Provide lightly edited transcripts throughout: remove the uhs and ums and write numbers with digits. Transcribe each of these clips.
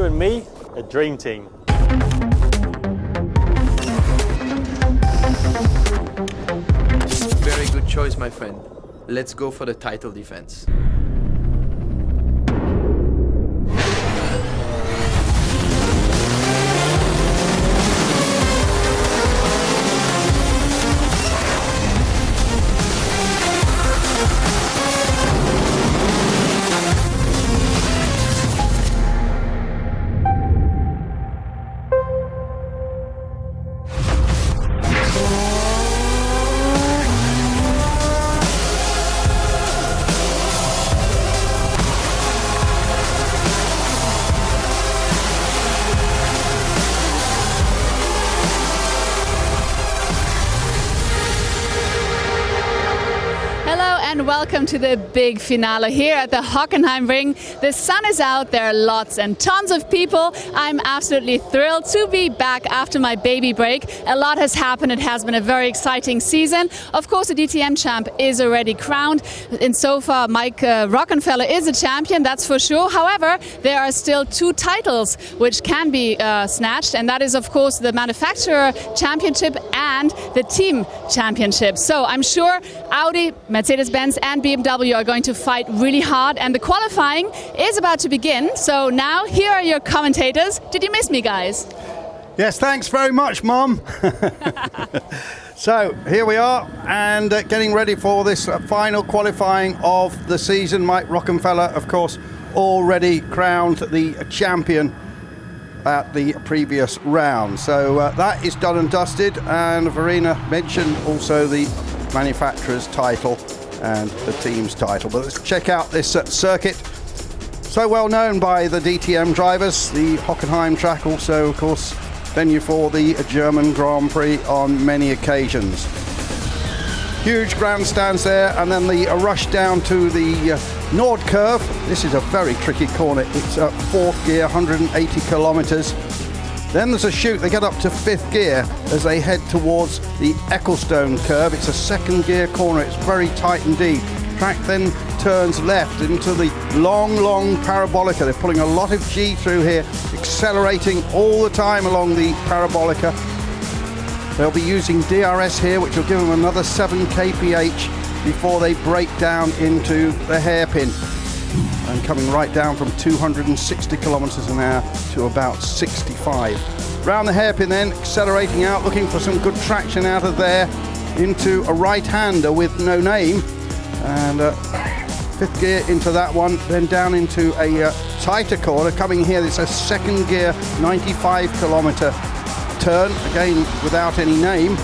and me, a dream team. Very good choice, my friend. Let's go for the title defense. Welcome to the big finale here at the Hockenheim ring. The sun is out, there are lots and tons of people. I'm absolutely thrilled to be back after my baby break. A lot has happened, it has been a very exciting season. Of course, the DTM champ is already crowned. And so far, Mike Rockenfeller is a champion, that's for sure. However, there are still two titles which can be snatched, and that is, of course, the manufacturer championship and the team championship. So I'm sure Audi, Mercedes-Benz and BMW are going to fight really hard, and the qualifying is about to begin. So now here are your commentators. Did you miss me, guys? Yes, thanks very much, Mum. So here we are, and getting ready for this final qualifying of the season. Mike Rockenfeller, of course, already crowned the champion at the previous round. So that is done and dusted, and Verena mentioned also the manufacturer's title and the team's title. But let's check out this circuit. So well known by the DTM drivers. The Hockenheim track also, of course, venue for the German Grand Prix on many occasions. Huge grandstands there, and then the rush down to the Nord curve. This is a very tricky corner. It's fourth gear, 180 kilometers. Then there's a chute, they get up to fifth gear as they head towards the Ecclestone curve. It's a second gear corner, it's very tight indeed. Track then turns left into the long parabolica. They're pulling a lot of G through here, accelerating all the time along the parabolica. They'll be using DRS here, which will give them another 7 kph before they break down into the hairpin. And coming right down from 260 kilometers an hour to about 65. Round the hairpin then, accelerating out, looking for some good traction out of there into a right-hander with no name. And fifth gear into that one, then down into a tighter corner. Coming here, it's a second gear, 95 kilometer turn, again without any name.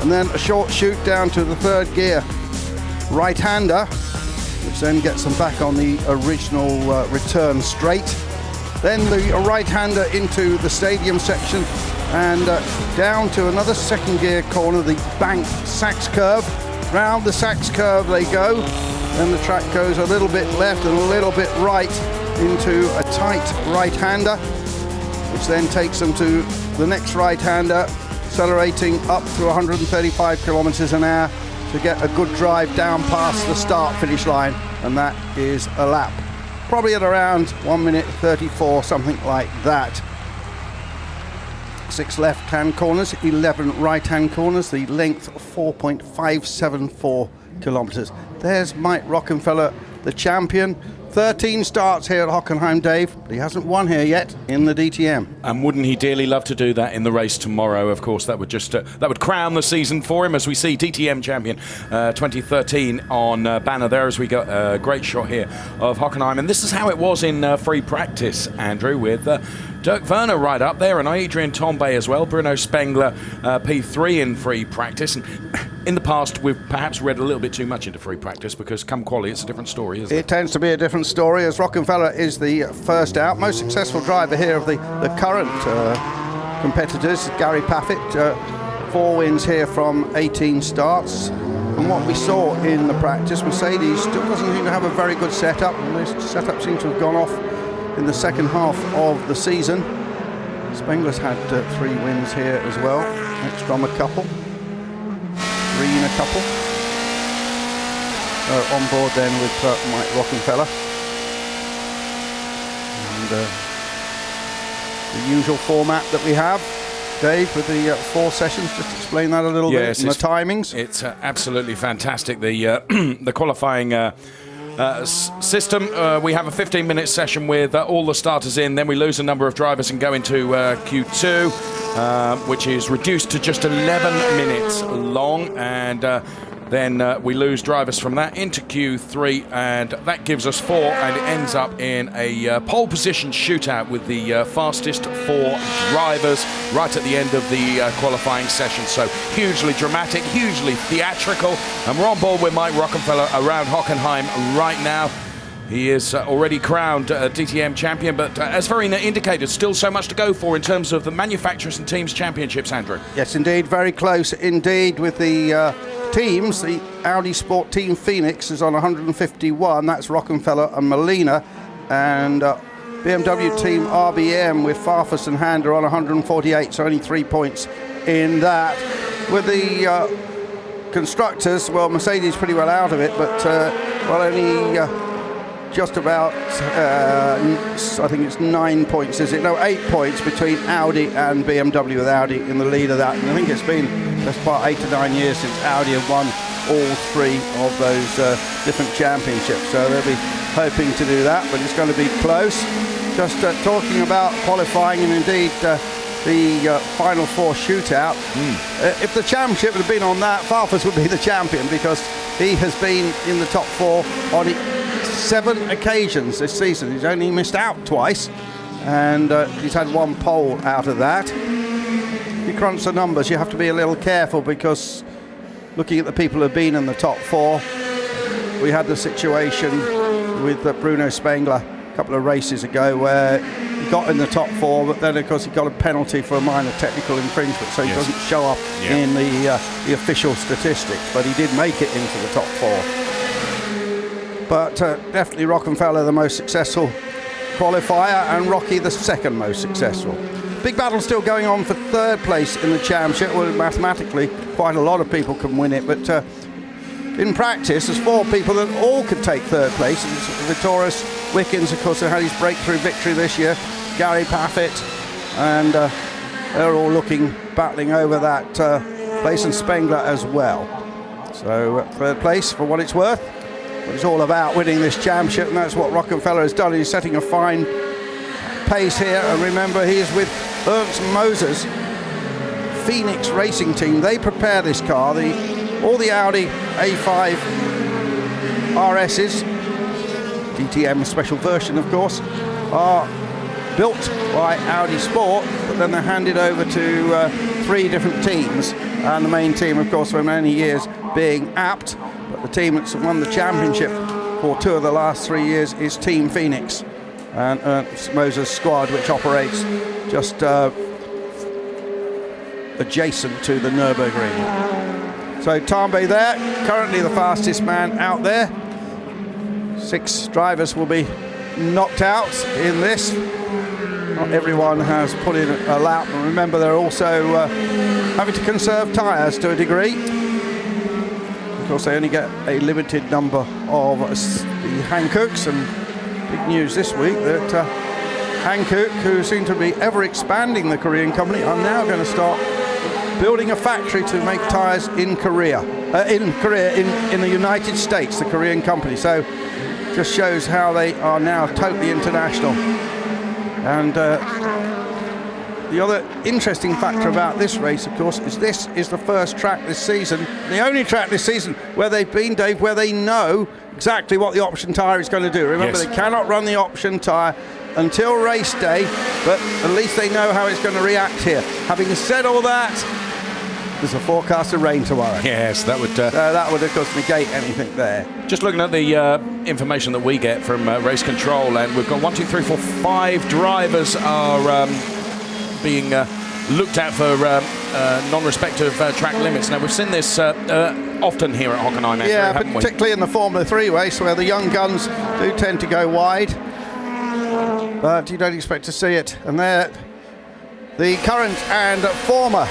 And then a short chute down to the third gear, right-hander, which then gets them back on the original return straight. Then the right-hander into the stadium section, and down to another second gear corner, the banked Sachs curve. Round the Sachs curve they go. Then the track goes a little bit left and a little bit right into a tight right-hander, which then takes them to the next right-hander, accelerating up to 135 kilometers an hour to get a good drive down past the start-finish line, and that is a lap. Probably at around 1 minute 34, something like that. 6 left-hand corners, 11 right-hand corners, the length of 4.574 kilometers. There's Mike Rockenfeller, the champion. 13 starts here at Hockenheim, Dave. He hasn't won here yet in the DTM. And wouldn't he dearly love to do that in the race tomorrow? Of course, that would just that would crown the season for him, as we see DTM champion 2013 on banner there, as we got a great shot here of Hockenheim. And this is how it was in free practice, Andrew, with Dirk Werner right up there, and Adrian Tombay as well. Bruno Spengler P3 in free practice. And in the past, we've perhaps read a little bit too much into free practice, because come quali, it's a different story, isn't it? It tends to be a different story, as Rockenfeller is the first out. Most successful driver here of the current competitors, Gary Paffett. 4 wins here from 18 starts. From what we saw in the practice, Mercedes still doesn't seem to have a very good setup. The setup seems to have gone off in the second half of the season. Spengler's had 3 wins here as well. Ekstrom a couple. Green a couple. On board then with Mike Rockenfeller. and the usual format that we have. Dave, with the 4 sessions, just explain that a little bit, and the timings. It's absolutely fantastic. The the qualifying system. We have a 15-minute session with all the starters in. Then we lose a number of drivers and go into Q2, which is reduced to just 11 minutes long. And then we lose drivers from that into Q3, and that gives us 4, and it ends up in a pole position shootout with the fastest 4 drivers right at the end of the qualifying session. So hugely dramatic, hugely theatrical, and we're on board with Mike Rockenfeller around Hockenheim right now. He is already crowned DTM champion, but as Verena indicated, still so much to go for in terms of the manufacturers and teams championships, Andrew. Yes, indeed, very close indeed with the teams. The Audi Sport Team Phoenix is on 151, that's Rockenfeller and Molina, and BMW Team RBM with Farfus and Hand are on 148, so only 3 points in that. With the constructors, well, Mercedes pretty well out of it, but only just about, I think it's 9 points, is it? No, 8 points between Audi and BMW, with Audi in the lead of that. And I think it's been just about 8 to 9 years since Audi have won all 3 of those different championships. So they'll be hoping to do that, but it's going to be close. Just talking about qualifying and indeed the Final 4 shootout. If the championship had been on that, Farfus would be the champion, because he has been in the top 4 on 7 occasions this season. He's only missed out twice, and he's had 1 pole out of that. If you crunch the numbers, you have to be a little careful, because looking at the people who have been in the top 4, we had the situation with Bruno Spengler a couple of races ago where he got in the top 4, but then of course he got a penalty for a minor technical infringement, so he doesn't show up in the official statistics, but he did make it into the top 4. But definitely Rockenfeller the most successful qualifier, and Rocky the second most successful. Big battle still going on for 3rd place in the championship. Well, mathematically quite a lot of people can win it, but in practice there's 4 people that all could take 3rd place. It's Vittoris Wickens, of course, who had his breakthrough victory this year, Gary Paffett, and they're all battling over that place, and Spengler as well. So 3rd place for what it's worth. It's all about winning this championship, and that's what Rockenfeller has done. He's setting a fine pace here, and remember, he is with Ernst Moser's Phoenix racing team. They prepare this car. All the Audi A5 RSs, DTM special version of course, are built by Audi Sport, but then they're handed over to 3 different teams, and the main team of course for many years being Abt, but the team that's won the championship for 2 of the last 3 years is Team Phoenix, and Ernst Moser's squad, which operates just adjacent to the Nürburgring. So Tambe there, currently the fastest man out there. 6 drivers will be knocked out in this. Not everyone has put in a lap, and remember they're also having to conserve tyres to a degree. Of course, they only get a limited number of the Hankooks, and big news this week that Hankook, who seem to be ever expanding the Korean company, are now going to start building a factory to make tyres in Korea. In the United States, the Korean company. So just shows how they are now totally international. And the other interesting factor about this race, of course, is this is the first track this season, the only track this season where they've been, Dave, where they know exactly what the option tyre is going to do. Remember, they cannot run the option tyre until race day, but at least they know how it's going to react here. Having said all that, there's a forecast of rain tomorrow. Yes, that would of course negate anything there. Just looking at the information that we get from race control, and we've got 1, 2, 3, 4, 5 drivers are being looked at for non-respect of track limits. Now, we've seen this often here at Hockenheim, Andrew, haven't we? Particularly in the Formula 3 race, where the young guns do tend to go wide, but you don't expect to see it. And there, the current and former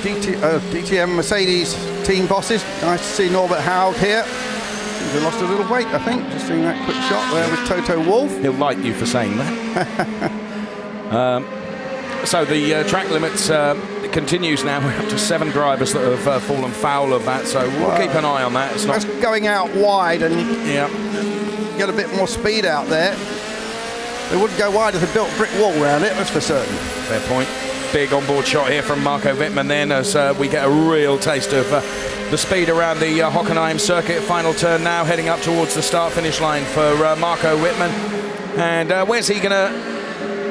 DTM Mercedes team bosses. Nice to see Norbert Haug here. Seems to have lost a little weight, I think. Just seeing that quick shot there with Toto Wolff. He'll like you for saying that. So the track limits continues now. We're up to 7 drivers that have fallen foul of that, so we'll keep an eye on that. It's That's going out wide and yeah. get a bit more speed out there. They wouldn't go wide if they built a brick wall around it, that's for certain. Fair point. Big onboard shot here from Marco Wittmann then as we get a real taste of the speed around the Hockenheim circuit. Final turn now, heading up towards the start-finish line for Marco Wittmann. And where's he going to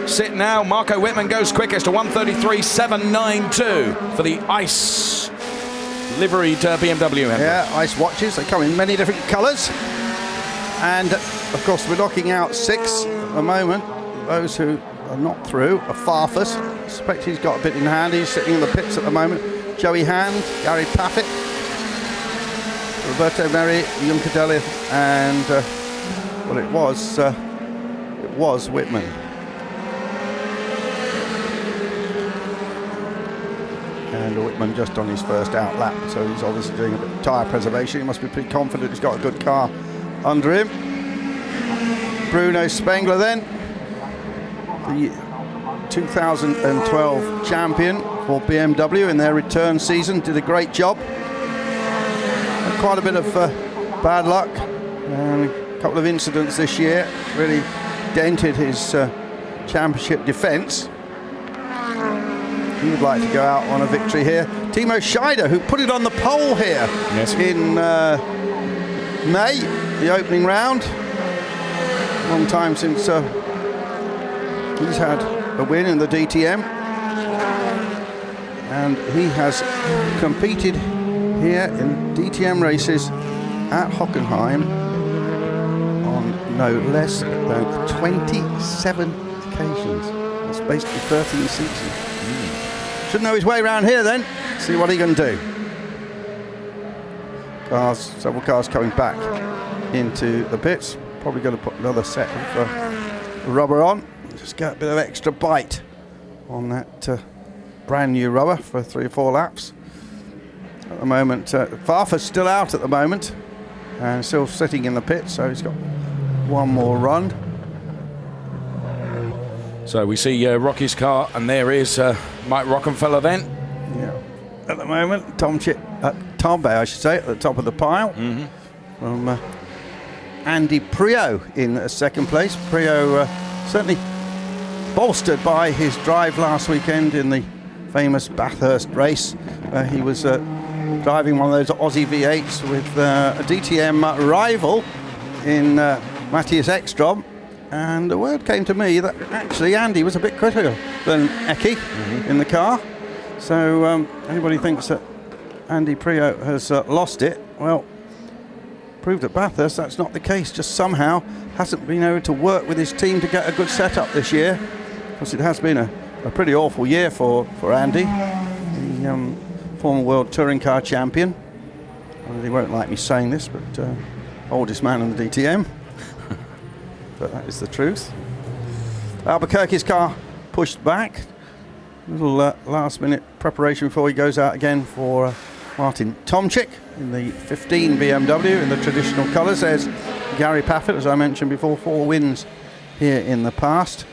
sit now? Marco Wittmann goes quickest to 1:33.792 for the ICE liveried BMW. Yeah, ICE watches. They come in many different colours. And, of course, we're knocking out 6 at the moment. Those who are not through are Farfus. I suspect he's got a bit in hand. He's sitting in the pits at the moment. Joey Hand, Gary Paffett, Roberto Meri, Juncadella, and well, it was Wittmann. And Wittmann just on his first out lap, so he's obviously doing a bit of tyre preservation. He must be pretty confident he's got a good car under him. Bruno Spengler then, the 2012 champion for BMW in their return season, did a great job. Had quite a bit of bad luck and a couple of incidents this year, really dented his championship defence. He would like to go out on a victory here. Timo Scheider, who put it on the pole here in May, the opening round. Long time since he's had a win in the DTM. And he has competed here in DTM races at Hockenheim on no less than 27 occasions. That's basically 13 seasons. Should know his way around here then. See what he can do. Several cars coming back into the pits. Probably going to put another set of rubber on. Just get a bit of extra bite on that brand new rubber for 3 or 4 laps. At the moment, Farfus still out at the moment and still sitting in the pit, so he's got one more run. So we see Rocky's car, and there is Mike Rockenfeller then. Yeah. At the moment, Tombe, I should say, at the top of the pile. From Andy Priaulx in second place. Priaulx certainly bolstered by his drive last weekend in the famous Bathurst race. He was driving one of those Aussie V8s with a DTM rival in Matthias Ekstrom. And the word came to me that actually Andy was a bit quicker than Eki in the car. So anybody thinks that Andy Priaulx has lost it, well, proved at Bathurst that's not the case. Just somehow hasn't been able to work with his team to get a good setup this year. Because it has been a pretty awful year for Andy, the former World Touring Car Champion. Well, they won't like me saying this, but oldest man in the DTM. But that is the truth. Albuquerque's car pushed back. Little last minute preparation before he goes out again for Martin Tomczyk in the 15 BMW in the traditional colours. There's Gary Paffett, as I mentioned before, 4 wins here in the past.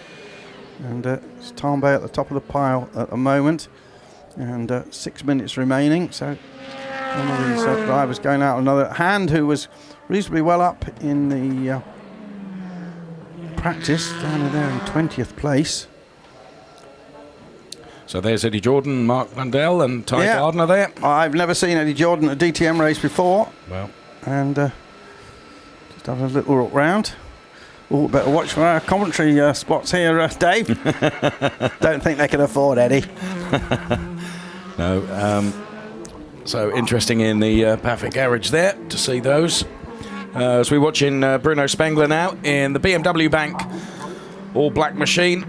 And it's Tombe at the top of the pile at the moment. And 6 minutes remaining. So one of these drivers going out. Another Hand, who was reasonably well up in the practice, down there in 20th place. So there's Eddie Jordan, Mark Landell and Ty Gardner there. I've never seen Eddie Jordan at a DTM race before. Well. And just have a little look round. Oh, better watch for our commentary spots here, Dave. Don't think they can afford Eddie. No. So interesting in the Paffett garage there to see those. As we're watching Bruno Spengler now in the BMW Bank all black machine,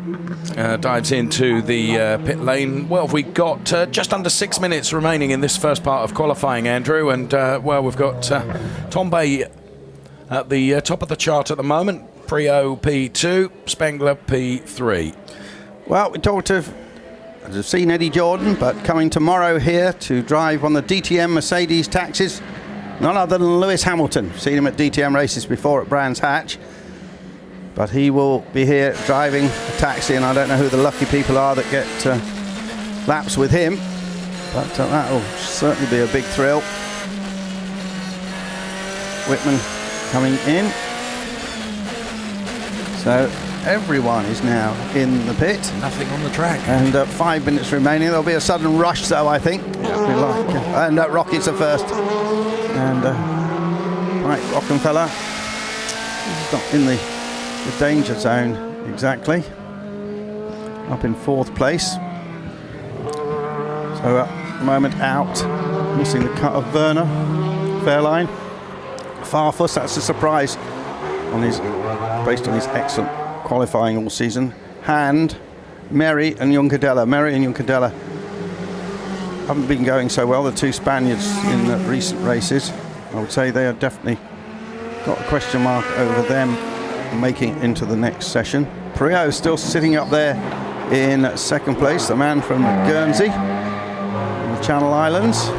dives into the pit lane. Well, we've got just under 6 minutes remaining in this first part of qualifying, Andrew, and well, we've got Tombe at the top of the chart at the moment. Priaulx P2, Spengler P3. Well, we talked of, I've seen Eddie Jordan, but coming tomorrow here to drive on the DTM Mercedes taxis None other than Lewis Hamilton. Seen him at DTM races before at Brands Hatch. But he will be here driving a taxi, and I don't know who the lucky people are that get laps with him. But that will certainly be a big thrill. Whitman coming in. So everyone is now in the pit. Nothing on the track. And 5 minutes remaining. There'll be a sudden rush, though, I think. Yeah. And Rocky's the first. And right, Rockenfeller. He's not in the danger zone exactly. Up in 4th place. So at the moment out. Missing the cut of Werner. Fairline. Farfus, that's a surprise based on his excellent qualifying all season. Hand, Merry and Juncadella. Merry and Juncadella haven't been going so well, the two Spaniards in the recent races. I would say they are definitely got a question mark over them making it into the next session. Priaulx still sitting up there in 2nd place, the man from Guernsey, in the Channel Islands.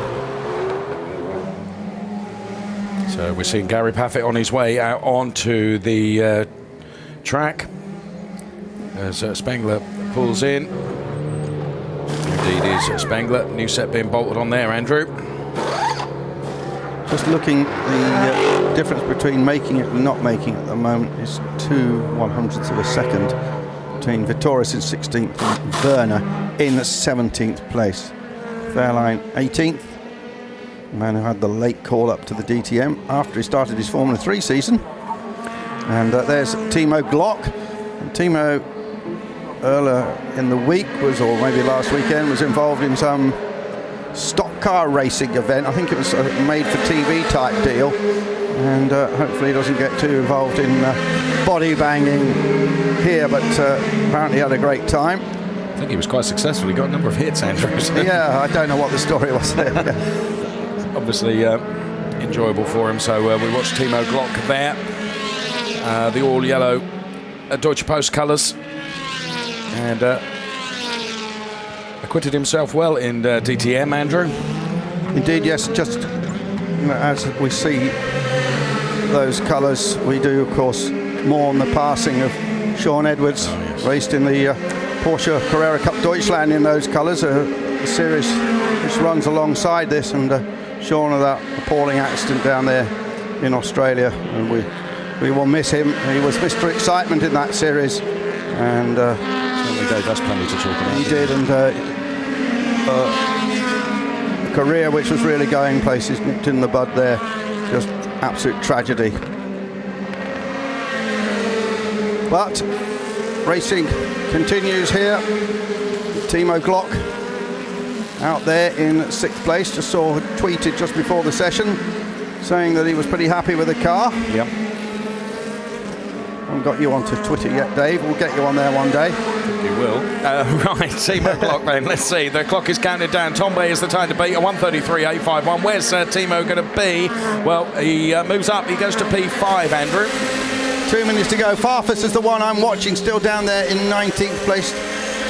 So we're seeing Gary Paffett on his way out onto the track as Spengler pulls in. Indeed is Spengler. New set being bolted on there, Andrew. Just looking, the difference between making it and not making it at the moment is 2/100ths of a second between Vitoris in 16th and Werner in 17th place. Fairline 18th. The man who had the late call up to the DTM after he started his Formula 3 season. And there's Timo Glock. And Timo, earlier in the week or maybe last weekend, was involved in some stock car racing event. I think it was a made-for-TV type deal. And hopefully he doesn't get too involved in body banging here, but apparently had a great time. I think he was quite successful. He got a number of hits, Andrew. Yeah, I don't know what the story was there. Obviously enjoyable for him. So we watched Timo Glock there. The all-yellow Deutsche Post colours. And acquitted himself well in DTM, Andrew. Indeed, yes. Just as we see those colours, we do, of course, mourn the passing of Sean Edwards, raced in the Porsche Carrera Cup Deutschland in those colours, a series which runs alongside this, and Sean had that appalling accident down there in Australia, and we will miss him. He was Mr. Excitement in that series, and certainly gave us plenty to talk about. he did, and a career which was really going places nipped in the bud there. Just absolute tragedy. But racing continues here. Timo Glock out there in 6th place. Just saw tweeted just before the session saying that he was pretty happy with the car. Yep. Haven't got you onto Twitter yet, Dave. We'll get you on there one day. You will. Right, Timo Glock then. Let's see. The clock is counted down. Tombe is the time to beat. A 1:33.851. Where's Timo going to be? Well, he moves up. He goes to P5, Andrew. 2 minutes to go. Farfus is the one I'm watching, still down there in 19th place.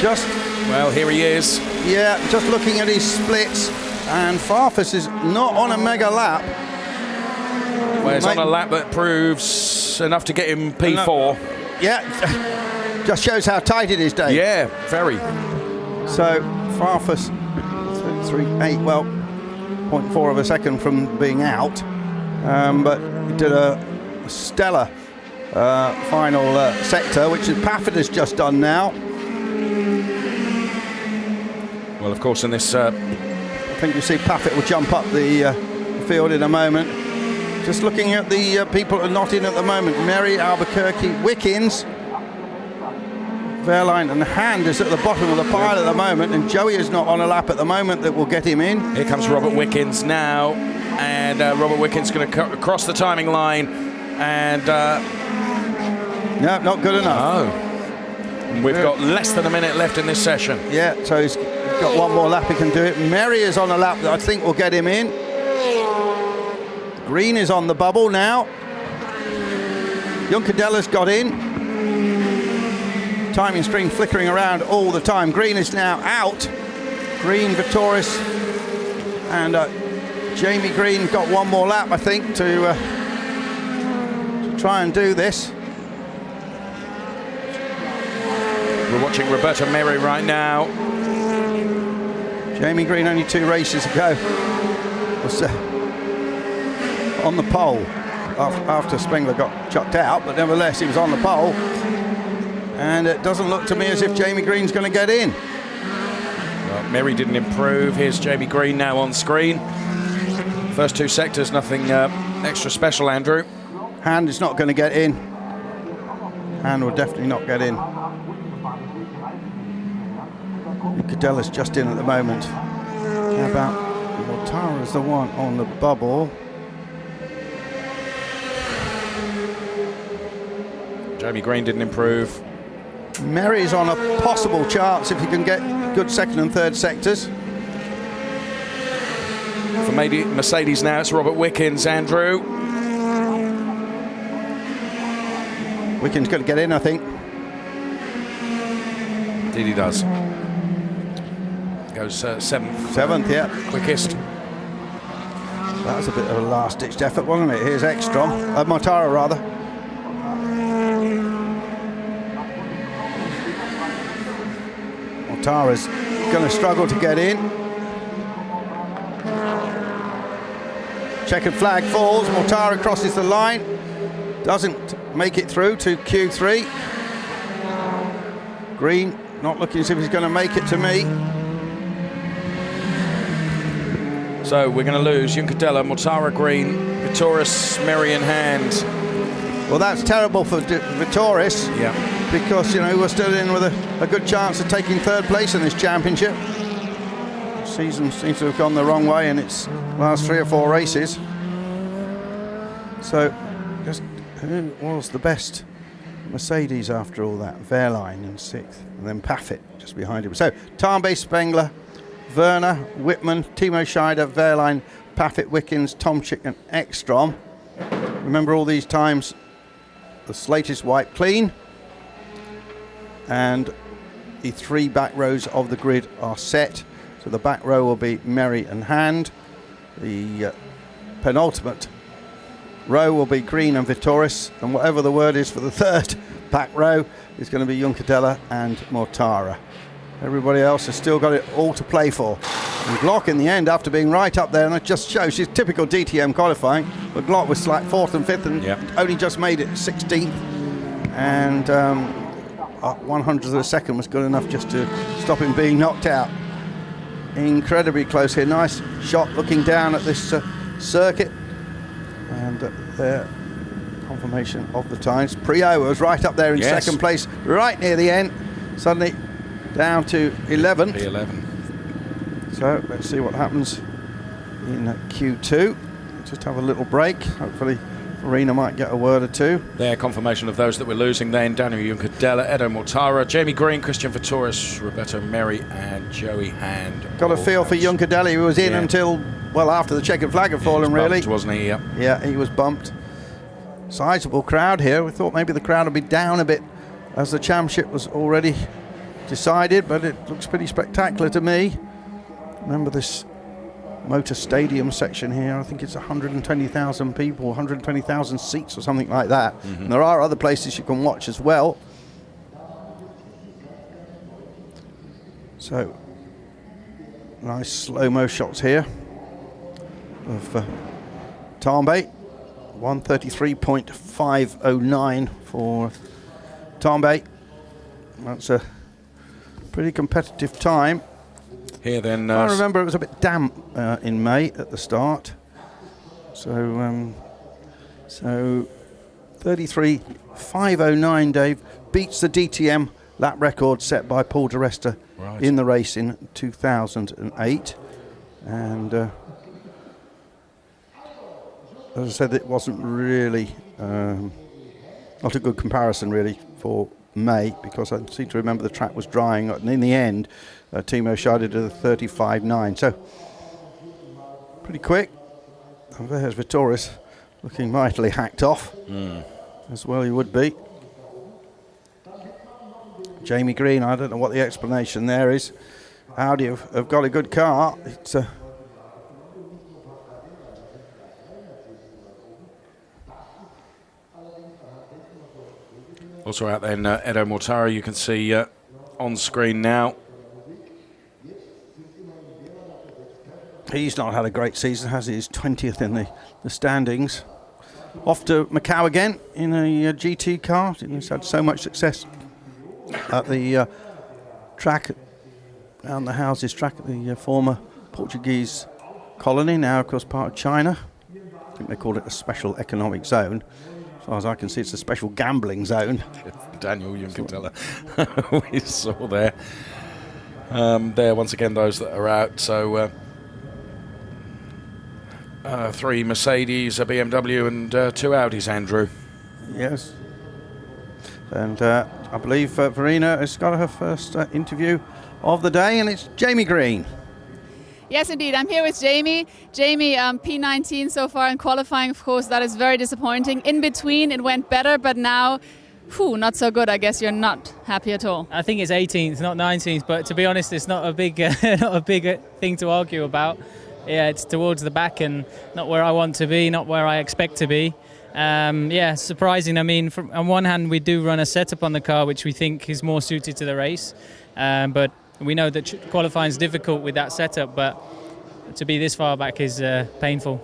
Well, here he is. Yeah, just looking at his splits, and Farfus is not on a mega lap. Well, it's on a lap that proves enough to get him P4. Yeah, just shows how tight it is, Dave. Yeah, very. So Farfus, 3.8, well, 0.4 of a second from being out, but he did a stellar final sector, which is Paffett has just done now. Well, of course, in this... I think you see Paffett will jump up the field in a moment. Just looking at the people who are not in at the moment. Merry, Albuquerque, Wickens, Verline and Hand is at the bottom of the pile at the moment, and Joey is not on a lap at the moment that will get him in. Here comes Robert Wickens now, and Robert Wickens going to cross the timing line, and... no, not good enough. Oh. We've got less than a minute left in this session. Yeah, so he's got one more lap, he can do it. Merry is on a lap that I think will get him in. Green is on the bubble now. Juncadella's got in. Timing screen flickering around all the time. Green is now out. Green, Vitoris, and Jamie Green got one more lap, I think, to try and do this. We're watching Roberta Meri right now. Jamie Green, only 2 races ago, was on the pole after Spengler got chucked out, but nevertheless he was on the pole. And it doesn't look to me as if Jamie Green's going to get in. Well, Meri didn't improve. Here's Jamie Green now on screen. First 2 sectors, nothing extra special, Andrew. Hand is not going to get in. Hand will definitely not get in. Cadella's just in at the moment. How about Mortara's the one on the bubble? Jamie Green didn't improve. Meri's on a possible chance if he can get good 2nd and 3rd sectors. For Mercedes now, it's Robert Wickens, Andrew. Wickens going to get in, I think. Indeed he does. Goes 7th. 7th, yeah. Quickest. That was a bit of a last-ditched effort, wasn't it? Here's Ekstrom. Mortara, rather. Mortara's going to struggle to get in. Checkered flag falls. Mortara crosses the line. Doesn't make it through to Q3. Green not looking as if he's going to make it to me. So we're going to lose Juncadella, Mortara, Green, Vitoris, Meri in hand. Well, that's terrible for Vitoris. Yeah. Because, you know, we're still in with a good chance of taking 3rd place in this championship. Season seems to have gone the wrong way in its last 3 or 4 races. So, just who was the best Mercedes after all that? Wehrlein in 6th, and then Paffett just behind him. So, Tarnbe, Spengler, Werner, Whitman, Timo Scheider, Wehrlein, Paffett, Wickens, Tomczyk and Ekstrom. Remember, all these times the slate is wiped clean and the 3 back rows of the grid are set. So the back row will be Meri and Hand. The penultimate row will be Green and Vitoris, and whatever the word is for the 3rd back row is going to be Juncadella and Mortara. Everybody else has still got it all to play for. And Glock in the end, after being right up there, and it just shows she's typical DTM qualifying, but Glock was like 4th and 5th and only just made it 16th. And 100th of a second was good enough just to stop him being knocked out. Incredibly close here. Nice shot looking down at this circuit. And there, confirmation of the times. Priaulx was right up there in 2nd place, right near the end. Suddenly down to 11th. P11. So let's see what happens in Q2. Just have a little break. Hopefully Farina might get a word or 2. There, confirmation of those that we're losing then. Daniel Juncadella, Edo Mortara, Jamie Green, Christian Vitoris, Roberto Meri and Joey Hand. Got a feel for Juncadella. He was in until, well, after the checkered flag had fallen, really. Bumped, wasn't he? Yep. Yeah, he was bumped. Sizable crowd here. We thought maybe the crowd would be down a bit as the championship was already decided, but it looks pretty spectacular to me. Remember this motor stadium section here, I think it's 120,000 people, 120,000 seats or something like that. And there are other places you can watch as well. So nice slow-mo shots here of Tarnbe. 133.509 for Tarnbe. That's a pretty competitive time. Here then, I remember it was a bit damp in May at the start. So 33.509, Dave, beats the DTM lap record set by Paul di Resta in the race in 2008. And as I said, it wasn't really not a good comparison really for May, because I seem to remember the track was drying, and in the end Timo Scheider did a 35.9, so pretty quick. And there's Vitoris looking mightily hacked off, as well he would be. Jamie Green, I don't know what the explanation there is. Audi have got a good car. It's Also out then, Edo Mortara, you can see on screen now. He's not had a great season, has he? He's 20th in the standings. Off to Macau again in a GT car. He's had so much success at the track, around the houses track at the former Portuguese colony, now of course part of China. I think they call it a special economic zone. As far as I can see, it's a special gambling zone. Daniel Junkenthaler, we saw there. There, once again, those that are out. So 3 Mercedes, a BMW, and 2 Audis, Andrew. Yes. And I believe Verena has got her first interview of the day, and it's Jamie Green. Yes, indeed. I'm here with Jamie. Jamie, P19 so far in qualifying, of course, that is very disappointing. In between, it went better, but now, not so good. I guess you're not happy at all. I think it's 18th, not 19th, but to be honest, it's not a big, not a big thing to argue about. Yeah, it's towards the back and not where I want to be, not where I expect to be. Yeah, surprising. I mean, on one hand, we do run a setup on the car which we think is more suited to the race, but we know that qualifying is difficult with that setup, but to be this far back is painful.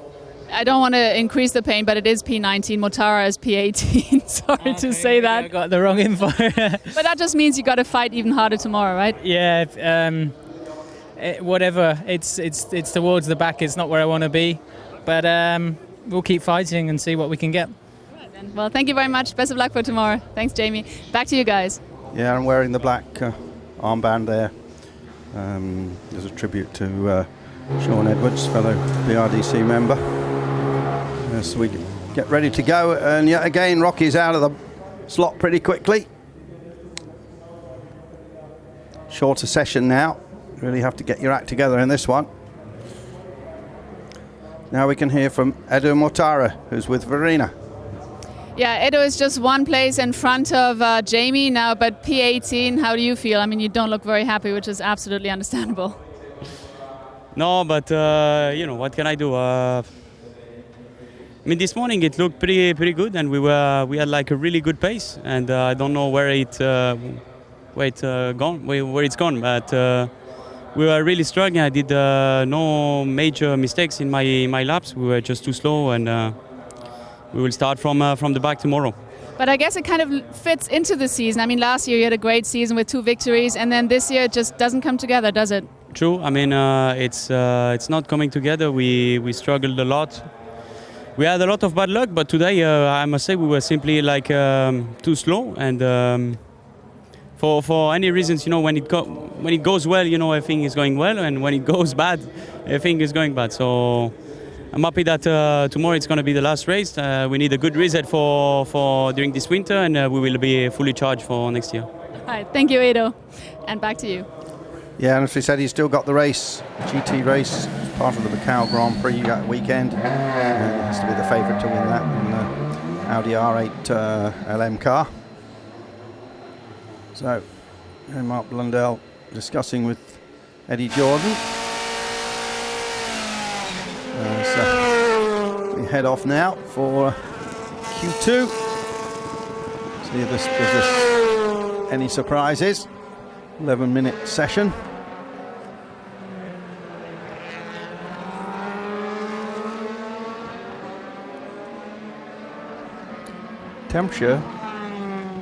I don't want to increase the pain, but it is P19. Mortara is P18. Sorry to say that. I got the wrong info. But that just means you got to fight even harder tomorrow, right? Yeah. Whatever. It's towards the back. It's not where I want to be, but we'll keep fighting and see what we can get. Right, then. Well, thank you very much. Best of luck for tomorrow. Thanks, Jamie. Back to you guys. Yeah, I'm wearing the black armband there. There's a tribute to Sean Edwards, fellow BRDC member. So we get ready to go, and yet again Rocky's out of the slot pretty quickly. Shorter session now. Really have to get your act together in this one. Now we can hear from Edo Mortara, who's with Verena. Yeah, Edo is just one place in front of Jamie now, but P18, how do you feel? I mean, you don't look very happy, which is absolutely understandable. No, but what can I do? I mean, this morning it looked pretty good, and we had like a really good pace, and I don't know where it's gone, but we were really struggling. I did no major mistakes in my laps. We were just too slow, and we will start from the back tomorrow. But I guess it kind of fits into the season. I mean, last year you had a great season with 2 victories, and then this year it just doesn't come together, does it? True. I mean, it's not coming together. We struggled a lot. We had a lot of bad luck, but today I must say we were simply like too slow. And for any reasons, when it goes well, everything is going well, and when it goes bad, everything is going bad. So I'm happy that tomorrow it's going to be the last race. We need a good reset for during this winter, and we will be fully charged for next year. All right, thank you, Edo, and back to you. Yeah, and as we said, he's still got the race, GT race, part of the Macau Grand Prix weekend. He has to be the favourite to win that in the Audi R8 LM car. So, Mark Blundell discussing with Eddie Jordan. So we head off now for Q2. See if there's any surprises. 11-minute session. Temperature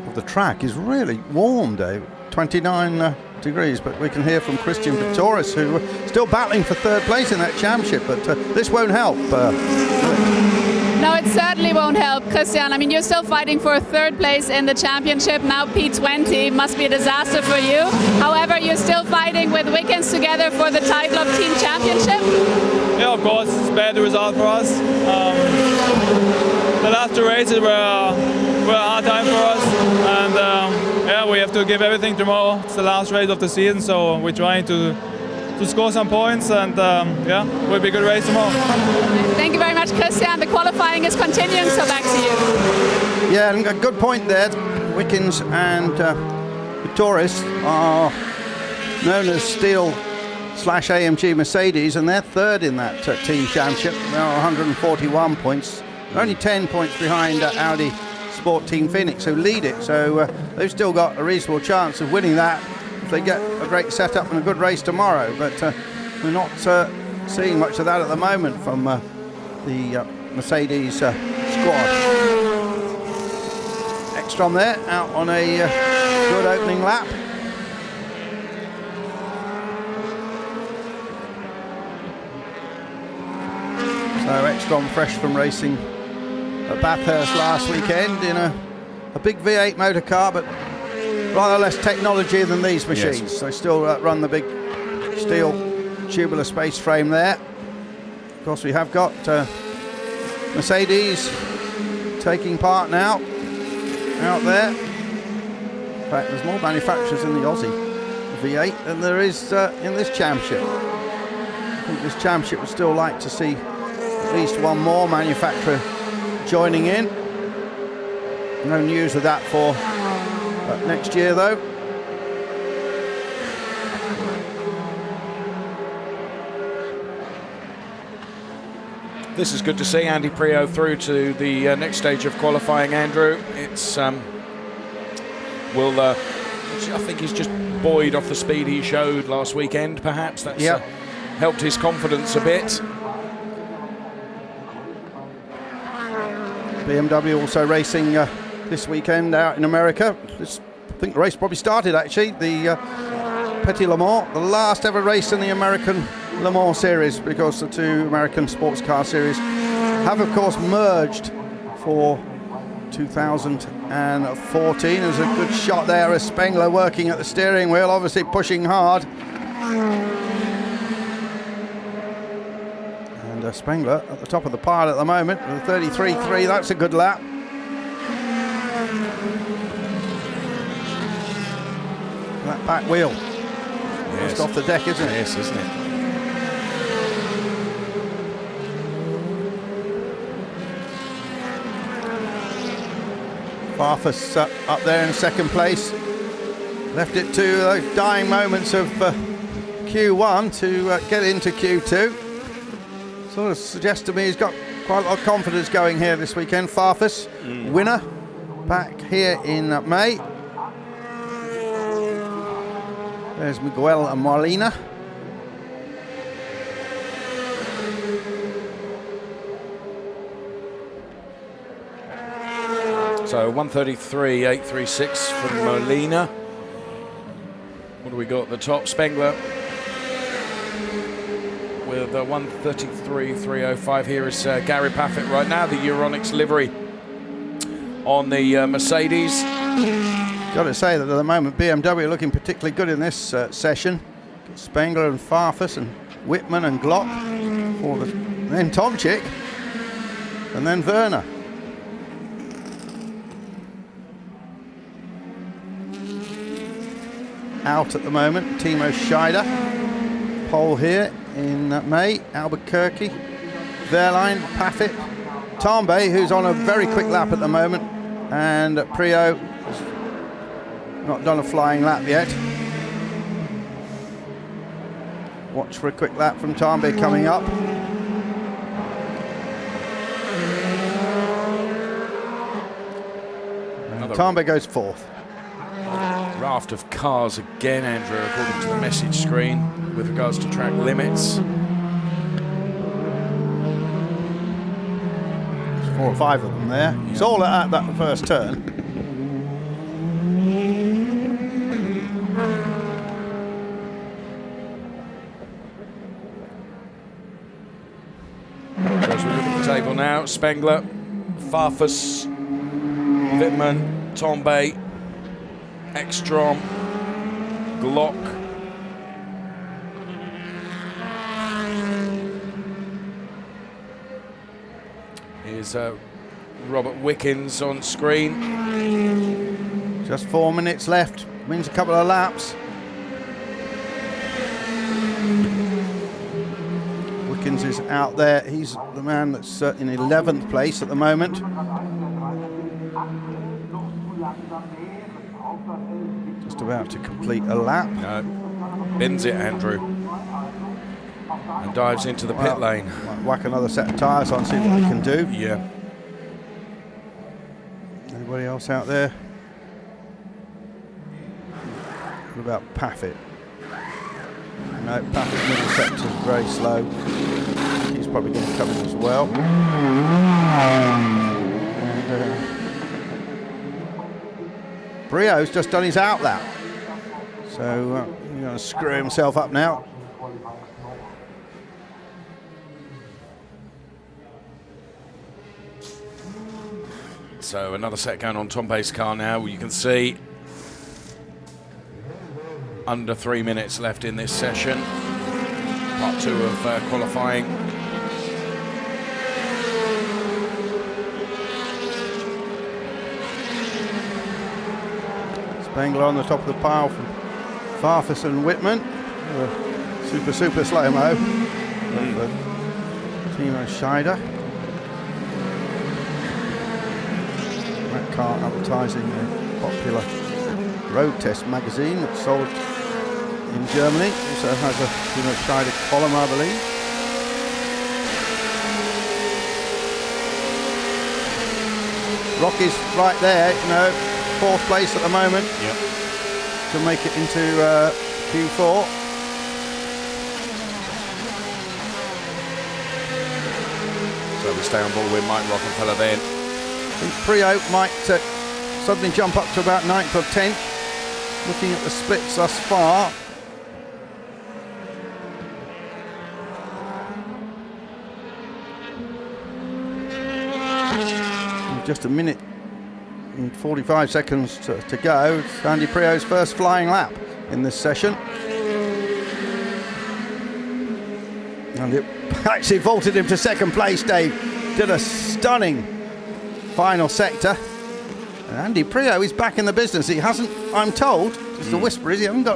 of the track is really warm, Dave. 29 degrees, but we can hear from Christian Victoris, who are still battling for 3rd place in that championship, but this won't help. No, it certainly won't help, Christian. I mean, you're still fighting for 3rd place in the championship. Now P20 must be a disaster for you. However, you're still fighting with Wickens together for the title of team championship. Yeah, of course, it's a bad result for us. The last 2 races were a hard time for us, and we have to give everything tomorrow. It's the last race of the season, so we're trying to score some points, and it will be a good race tomorrow. Thank you very much, Christian. The qualifying is continuing, so back to you. Yeah, and a good point there. Wickens and Victoris are known as Steel/AMG Mercedes, and they're 3rd in that team championship. They're 141 points. They're only 10 points behind Audi Motorsport Team Phoenix, who lead it. So they've still got a reasonable chance of winning that if they get a great setup and a good race tomorrow. But we're not seeing much of that at the moment from the Mercedes squad. Ekstrom there, out on a good opening lap. So Ekstrom fresh from racing at Bathurst last weekend in a big V8 motor car, but rather less technology than these machines. Yes. They still run the big steel tubular space frame there. Of course, we have got Mercedes taking part now out there. In fact, there's more manufacturers in the Aussie V8 than there is in this championship. I think this championship would still like to see at least one more manufacturer joining in. No news of that for next year though. This is good to see Andy Priaulx through to the next stage of qualifying, Andrew. It's I think he's just buoyed off the speed he showed last weekend, perhaps. That's helped his confidence a bit. BMW also racing this weekend out in America. I think the race probably started actually. The Petit Le Mans, the last ever race in the American Le Mans series, because the two American sports car series have of course merged for 2014. There's a good shot there of Spengler working at the steering wheel, obviously pushing hard. And Spengler at the top of the pile at the moment with a 33.3. That's a good lap. That back wheel just off the deck, isn't it? Yes, isn't it? Farfus up there in second place. Left it to those dying moments of Q1 to get into Q2. Sort of suggests to me he's got quite a lot of confidence going here this weekend. Farfus, winner, back here in May. There's Miguel and Molina. So 133.836 from Molina. What do we got at the top? Spengler with 133.305. Here is Gary Paffett right now, the Euronics livery on the Mercedes. Got to say that at the moment BMW are looking particularly good in this session. Spengler and Farfus and Whitman and Glock, then Tomczyk, and then Werner. Out at the moment, Timo Scheider. Pole here in May, Albuquerque, Wehrlein, Paffett, Tambay, who's on a very quick lap at the moment, and Priaulx has not done a flying lap yet. Watch for a quick lap from Tambay coming up. Tambay goes fourth. Raft of cars again, Andrew, according to the message screen with regards to track limits. There's 4 or 5 of them there. Yeah. It's all at that first turn. As we look at the table now, Spengler, Farfus, Wittmann, Tambay, Ekstrom, Glock, here's Robert Wickens on screen. Just 4 minutes left, means a couple of laps. Wickens is out there, he's the man that's in 11th place at the moment. Just about to complete a lap. No, bins it, Andrew, and dives into the pit lane. Might whack another set of tyres on, see what they can do. Yeah. They Anybody else out there? What about Paffett? No, Paffett's middle sector is very slow. He's probably going to come in as well. And Brio's just done his out lap. So he's going to screw himself up now. So another set going on Tom Bay's car now. You can see under 3 minutes left in this session. Part 2 of qualifying. Spengler on the top of the pile from Farfus and Whitman. Super slow-mo. Timo Scheider. That car advertising a popular road test magazine that's sold in Germany. Also has a Timo Scheider column, I believe. Rocky's right there, you know, 4th place at the moment. Yep. To make it into Q4. So we stay on board with Mike Rockenfeller then. I think Prio might suddenly jump up to about 9th or 10th. Looking at the splits thus far. Just a minute and 45 seconds to go. It's Andy Prio's first flying lap in this session. And it actually vaulted him to 2nd place, Dave. Did a stunning final sector. And Andy Prio is back in the business. He hasn't, I'm told, just a whisper, he hasn't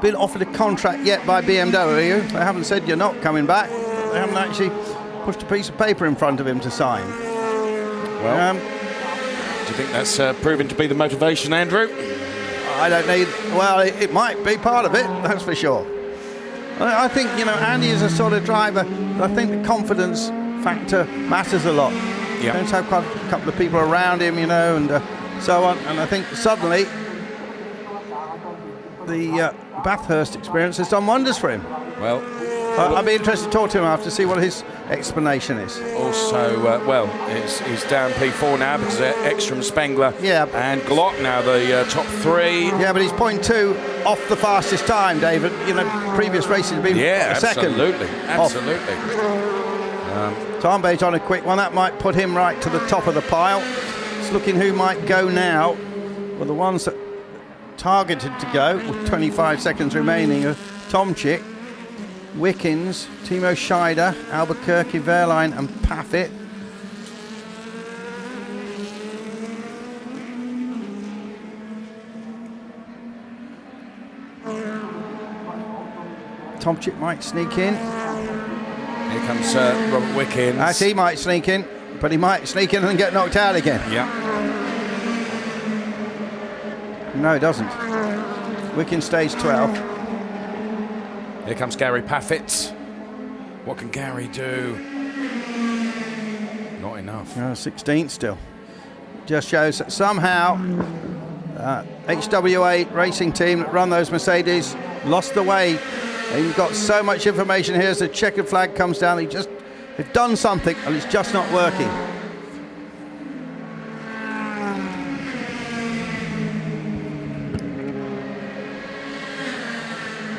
been offered a contract yet by BMW. They haven't said you're not coming back. They haven't actually pushed a piece of paper in front of him to sign. Well, do you think that's proving to be the motivation, Andrew? I don't need, well, it might be part of it, that's for sure. I think, you know, Andy is a sort of driver, I think the confidence factor matters a lot. Yeah. Don't have quite a couple of people around him, you know, and so on. And I think suddenly the Bathurst experience has done wonders for him. Well, I'd be interested to talk to him after to see what his explanation is. also, well, he's down P4 now because Ekstrom, Spengler and Glock now the top 3. Yeah, but he's 0.2 off the fastest time, David. You know, previous races have been a second. Absolutely. Tom Bay's on a quick one. That might put him right to the top of the pile. It's looking who might go now. Well, the ones that targeted to go with 25 seconds remaining are Tomczyk, Wickens, Timo Scheider, Albuquerque, Wehrlein and Paffett. Tomczyk might sneak in. Here comes Robert Wickens. As he might sneak in, but he might sneak in and get knocked out again. Yeah. No, he doesn't. Wickens stays 12th. Here comes Gary Paffett. What can Gary do? Not enough. 16th still. Just shows that somehow HWA racing team that run those Mercedes lost the way. They've got so much information here as the checkered flag comes down. They've done something and it's just not working.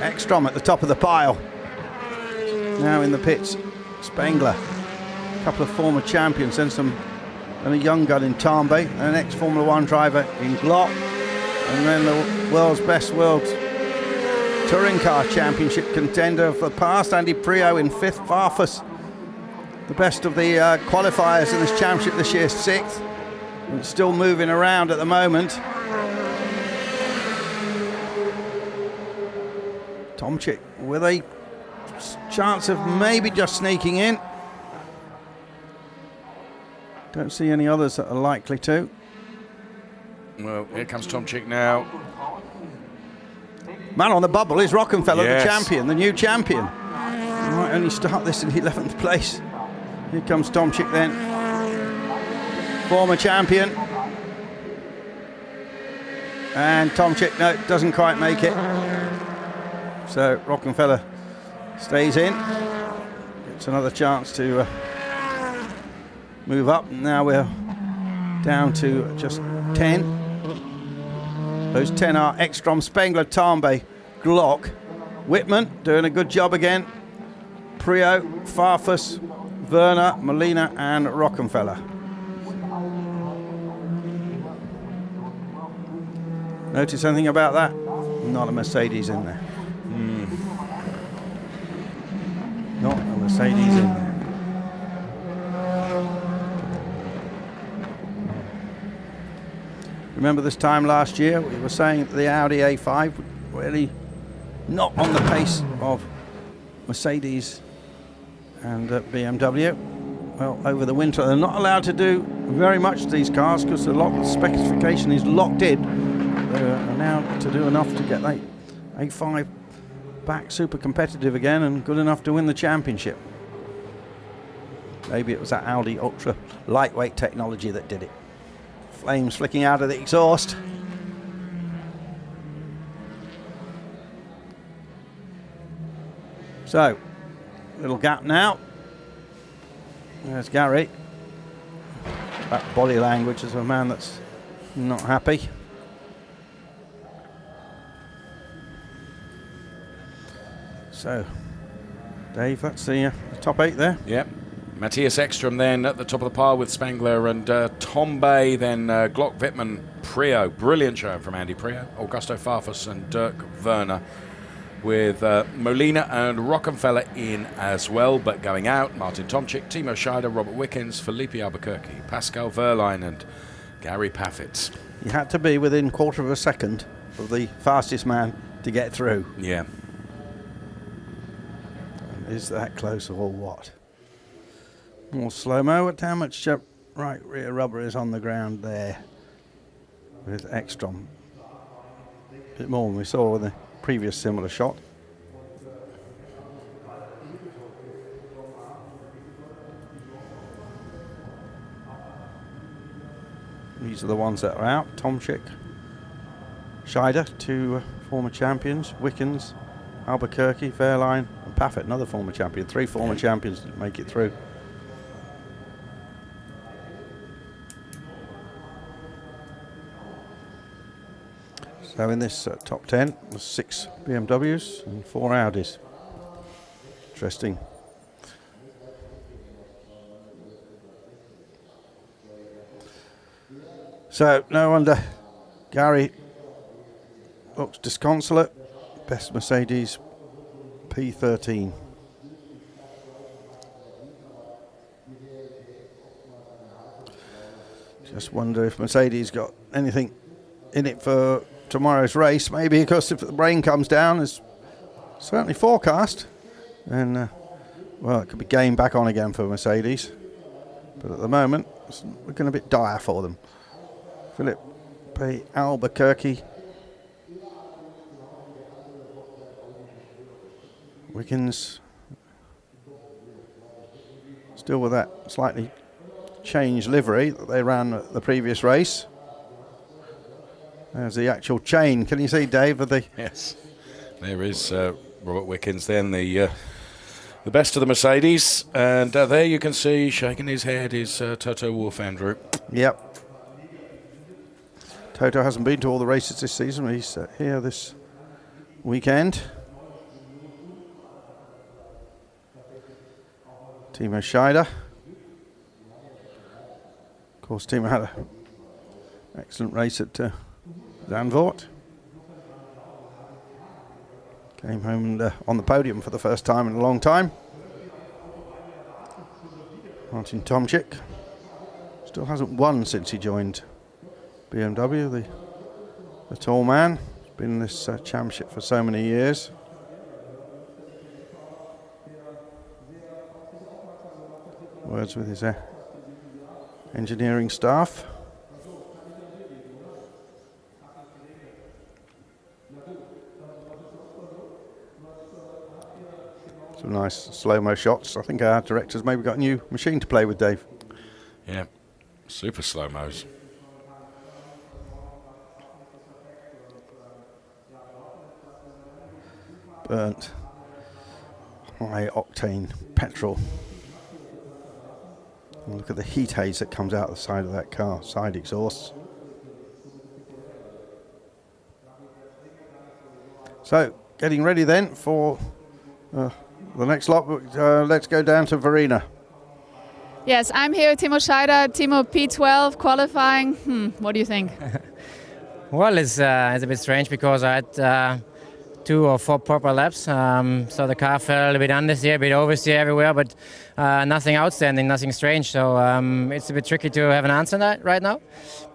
Ekstrom at the top of the pile. Now in the pits, Spengler. A couple of former champions and a young gun in Tambay, and an ex-Formula 1 driver in Glock. And then the world's best touring car championship contender of the past, Andy Prio in 5th, Farfus. The best of the qualifiers in this championship this year, 6th. And it's still moving around at the moment. Tomczyk with a chance of maybe just sneaking in. Don't see any others that are likely to. Well, here comes Tomczyk now. Man on the bubble is Rockenfeller, yes. The champion, the new champion. He might only start this in 11th place. Here comes Tomczyk then. Former champion. And Tomczyk, no, doesn't quite make it. So Rockenfeller stays in. Gets another chance to move up. Now we're down to just 10. Those 10 are Ekstrom, Spengler, Tarnbay, Glock, Whitman doing a good job again. Prio, Farfus, Werner, Molina and Rockenfeller. Notice anything about that? Not a Mercedes in there. Not a Mercedes in there. Remember this time last year, we were saying that the Audi A5 really not on the pace of Mercedes and BMW. Well, over the winter, they're not allowed to do very much to these cars because the specification is locked in. They're allowed to do enough to get the A5 back super competitive again and good enough to win the championship. Maybe it was that Audi ultra lightweight technology that did it. Flames flicking out of the exhaust. So, little gap now. There's Gary. That body language is a man that's not happy. So, Dave, that's the top 8 there. Yep. Matthias Ekstrom then at the top of the pile with Spengler and Tombe, then Glock, Wittmann, Prio. Brilliant show from Andy Prio, Augusto Farfus and Dirk Werner, with Molina and Rockenfeller in as well, but going out, Martin Tomczyk, Timo Scheider, Robert Wickens, Felipe Albuquerque, Pascal Wehrlein and Gary Paffitz. You had to be within quarter of a second of the fastest man to get through. Yeah. Is that close or what? More slow-mo. How much right rear rubber is on the ground there with Ekstrom? A bit more than we saw with the previous similar shot. These are the ones that are out. Tomczyk, Scheider, 2 former champions, Wickens, Albuquerque, Wehrlein and Paffett, another former champion. 3 former champions didn't make it through. So in this top 10 was 6 BMWs and 4 Audis. Interesting. So no wonder Gary looks disconsolate. Best Mercedes P13. Just wonder if Mercedes got anything in it for tomorrow's race. Maybe because if the rain comes down, as certainly forecast, then well, it could be game back on again for Mercedes. But at the moment, it's looking a bit dire for them. Philip Albuquerque, Wickens, still with that slightly changed livery that they ran at the previous race. There's the actual chain. Can you see, Dave? Of the yes, there is Robert Wickens. Then the best of the Mercedes, and there you can see shaking his head is Toto Wolff, Andrew. Yep. Toto hasn't been to all the races this season. He's here this weekend. Timo Scheider. Of course, Timo had an excellent race at Zandvoort. Came home and on the podium for the first time in a long time. Martin Tomczyk still hasn't won since he joined BMW, the tall man. He's been in this championship for so many years. Words with his engineering staff. Some nice slow-mo shots. I think our director's maybe got a new machine to play with, Dave. Yeah, super slow-mos. burnt, high-octane petrol. And look at the heat haze that comes out the side of that car, side exhausts. So, getting ready then for the next lot. Let's go down to Verena. Yes, I'm here with Timo Scheider. Timo, P12 qualifying. What do you think? Well, it's a bit strange because I had 2 or 4 proper laps. So the car fell a little bit understeer, a bit oversteer everywhere, but nothing outstanding, nothing strange. So it's a bit tricky to have an answer on that right now.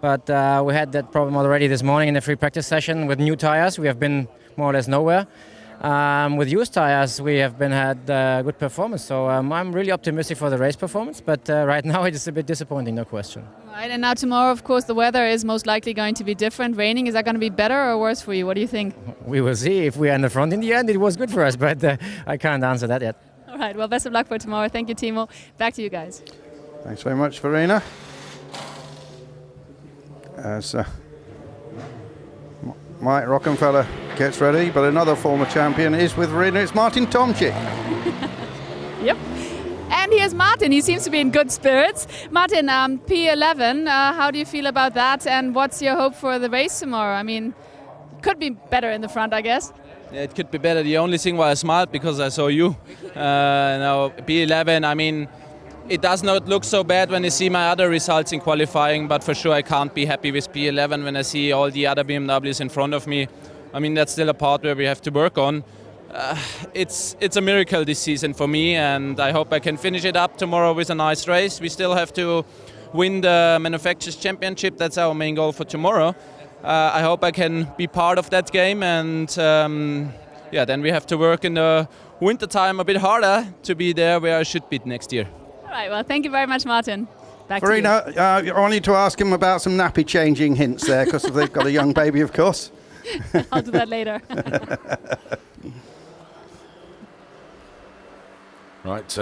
But we had that problem already this morning in the free practice session with new tires. We have been more or less nowhere. With used tires, we have had good performance. So I'm really optimistic for the race performance. But right now it's a bit disappointing, no question. Right, and now tomorrow, of course, the weather is most likely going to be different. Raining, is that going to be better or worse for you? What do you think? We will see. If we are in the front in the end, it was good for us. But I can't answer that yet. All right, well, best of luck for tomorrow. Thank you, Timo. Back to you guys. Thanks very much, Verena. As Mike Rockenfeller gets ready, but another former champion is with Verena. It's Martin Tomczyk. Yep. And here's Martin. He seems to be in good spirits. Martin, P11, how do you feel about that? And what's your hope for the race tomorrow? I mean, could be better in the front, I guess. Yeah, it could be better. The only thing why I smiled because I saw you. Now, P11, I mean, it does not look so bad when I see my other results in qualifying, but for sure I can't be happy with P11 when I see all the other BMWs in front of me. I mean, that's still a part where we have to work on. It's a miracle this season for me, and I hope I can finish it up tomorrow with a nice race. We still have to win the Manufacturers' Championship. That's our main goal for tomorrow. I hope I can be part of that game, and then we have to work in the winter time a bit harder to be there where I should be next year. All right, well, thank you very much, Martin. Back Verena, to you. I need to ask him about some nappy changing hints there, because they've got a young baby, of course. I'll do that later. Right,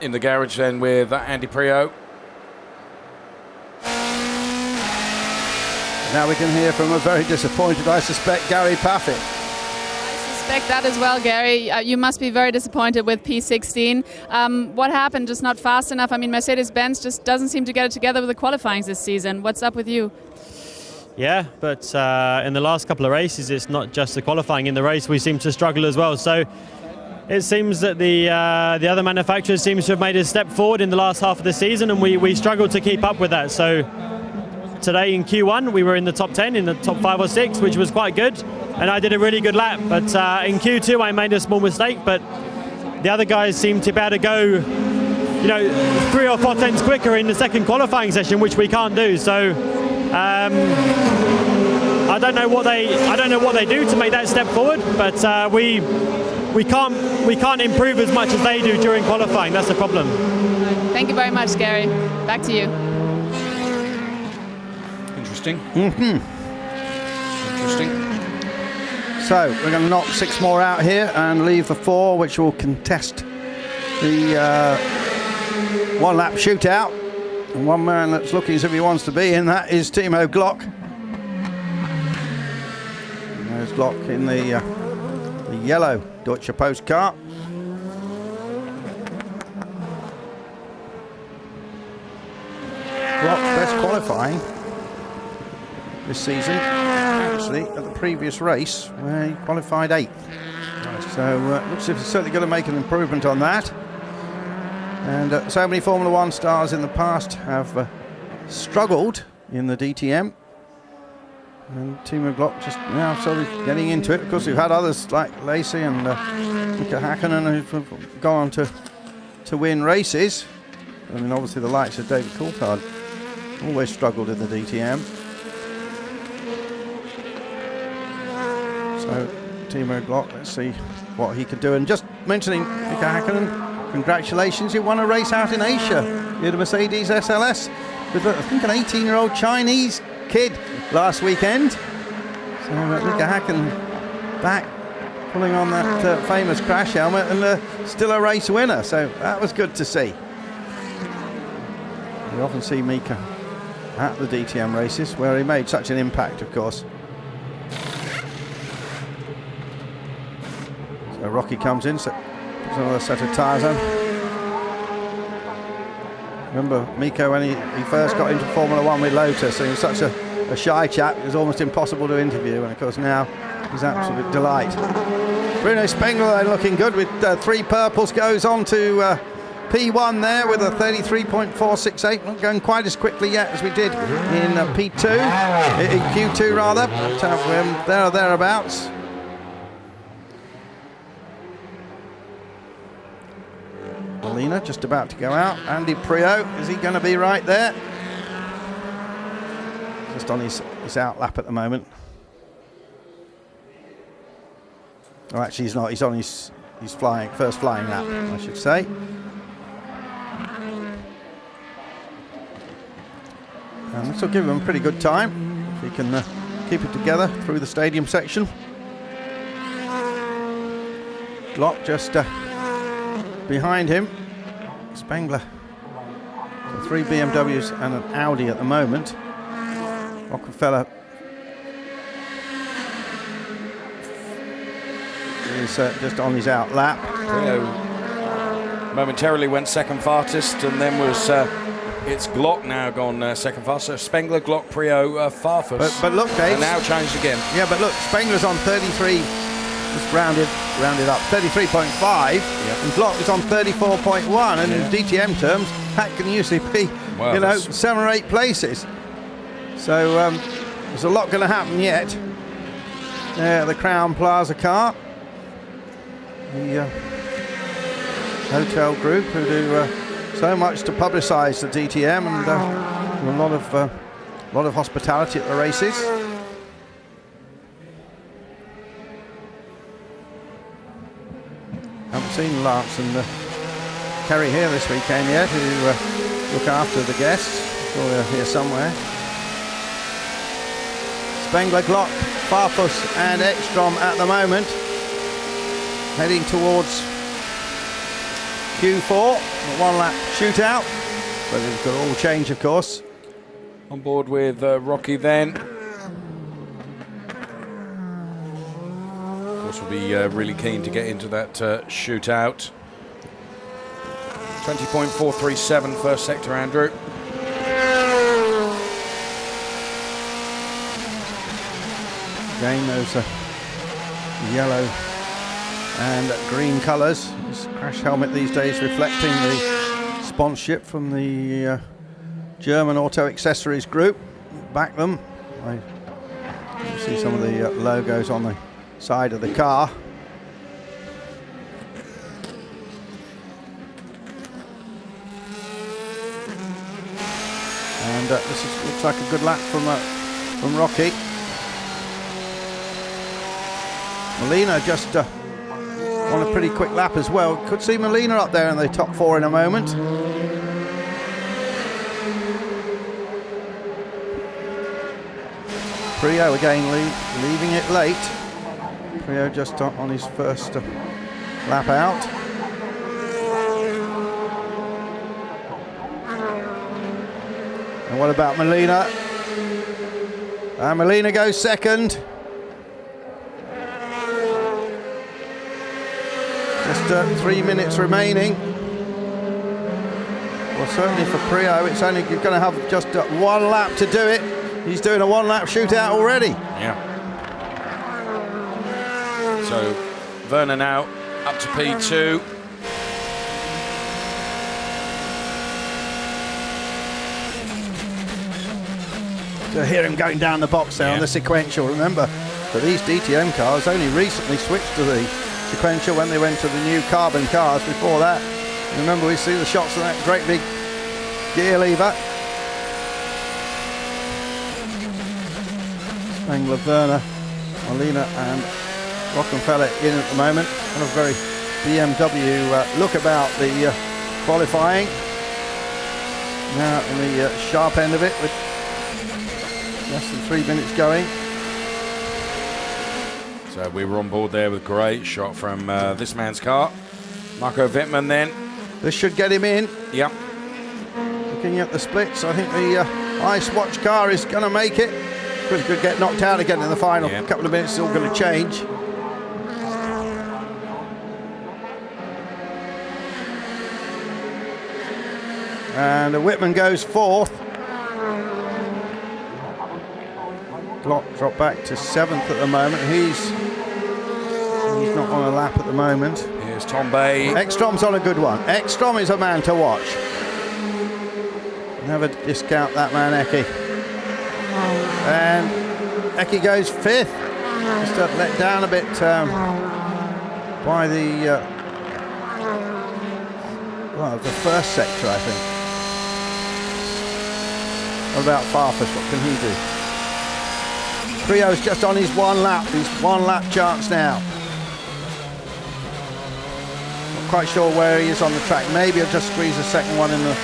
in the garage then with Andy Prio. Now we can hear from a very disappointed, I suspect, Gary Paffett. I suspect that as well, Gary. You must be very disappointed with P16. What happened? Just not fast enough? I mean, Mercedes-Benz just doesn't seem to get it together with the qualifying this season. What's up with you? Yeah, but in the last couple of races, it's not just the qualifying. In the race, we seem to struggle as well. So it seems that the other manufacturers seem to have made a step forward in the last half of the season, and we struggled to keep up with that. So today in Q1, we were in the top 10, in the top 5 or 6, which was quite good, and I did a really good lap. But in Q2, I made a small mistake, but the other guys seemed to be able to go, 3 or 4 tenths quicker in the second qualifying session, which we can't do. So I don't know what they do to make that step forward, but we can't improve as much as they do during qualifying. That's the problem. Thank you very much, Gary. Back to you. Interesting. Interesting. So we're going to knock 6 more out here and leave the 4, which will contest the one-lap shootout. And one man that's looking as if he wants to be in that is Timo Glock. There's Glock in the yellow Deutsche Post car. Glock's best qualifying this season, actually, at the previous race where he qualified 8th. So looks as if he's certainly going to make an improvement on that. And so many Formula One stars in the past have struggled in the DTM. And Timo Glock just now sort of getting into it. Of course, we've had others like Lacey and Mika Hakkinen who've gone on to win races. I mean, obviously the likes of David Coulthard always struggled in the DTM. So Timo Glock, let's see what he can do. And just mentioning Mika Hakkinen, congratulations, you won a race out in Asia. You had a Mercedes SLS with, I think, an 18-year-old Chinese kid last weekend. So Mika Hakkinen back, pulling on that famous crash helmet, and still a race winner. So that was good to see. We often see Mika at the DTM races, where he made such an impact, of course. So Rocky comes in, so puts another set of tyres on. Remember Miko when he first got into Formula 1 with Lotus, he was such a shy chap, it was almost impossible to interview, and of course now he's an absolute delight. Bruno Spengler looking good with 3 purples, goes on to P1 there with a 33.468, not going quite as quickly yet as we did in P2, in Q2 rather, but there or thereabouts. Molina just about to go out. Andy Priaulx, is he going to be right there? Just on his out lap at the moment. Oh, actually he's not. He's on his first flying lap, I should say. And this will give him a pretty good time if he can keep it together through the stadium section. Glock just behind him. Spengler. So 3 BMWs and an Audi at the moment. Rockefeller is just on his out lap. Priaulx momentarily went second fastest, and then was it's Glock now gone second fastest. Spengler, Glock, Priaulx fastest. But look, Dave. And now changed again. Yeah, but look, Spengler's on 33. Just rounded up, 33.5, and Glock is on 34.1, and in DTM terms, that can usually be, 7 or 8 places. So there's a lot going to happen yet. The Crown Plaza car, the hotel group who do so much to publicise the DTM and a lot of hospitality at the races. Haven't seen Lance and Kerry here this weekend yet, who look after the guests. Sure they're here somewhere. Spengler, Glock, Farfus and Ekstrom at the moment, heading towards Q4, a 1-lap shootout, but it could all change, of course. On board with Rocky then. Will be really keen to get into that shootout. 20.437 first sector, Andrew. Again, those yellow and green colours. This crash helmet these days reflecting the sponsorship from the German Auto Accessories Group. Back them. You see some of the logos on the side of the car. And this looks like a good lap from Rocky. Molina just on a pretty quick lap as well. Could see Molina up there in the top 4 in a moment. Priaulx again leaving it late. Priaulx just on his first lap out. And what about Molina? Molina goes second. Just 3 minutes remaining. Well, certainly for Priaulx, it's only going to have just 1 lap to do it. He's doing a 1-lap shootout already. Yeah. So Werner now up to P2. To hear him going down the box there on the sequential. Remember that these DTM cars only recently switched to the sequential when they went to the new carbon cars. Before that, remember, we see the shots of that great big gear lever. Spengler, Werner, Molina and Rockenfeller in at the moment. And a very BMW look about the qualifying. Now in the sharp end of it with less than 3 minutes going. So we were on board there with a great shot from this man's car. Marco Wittmann then. This should get him in. Yep. Looking at the splits, I think the Ice Watch car is going to make it. Because it could get knocked out again in the final couple of minutes. It's all going to change. And Whitman goes fourth. Glock dropped back to seventh at the moment. He's not on a lap at the moment. Here's Tom Bay. Ekstrom's on a good one. Ekstrom is a man to watch. Never discount that man, Eki. And Eki goes fifth. Just let down a bit by the first sector, I think. What about Farfus? What can he do? Prio's just on his one lap. His one lap chance now. Not quite sure where he is on the track. Maybe he'll just squeeze a second one in the.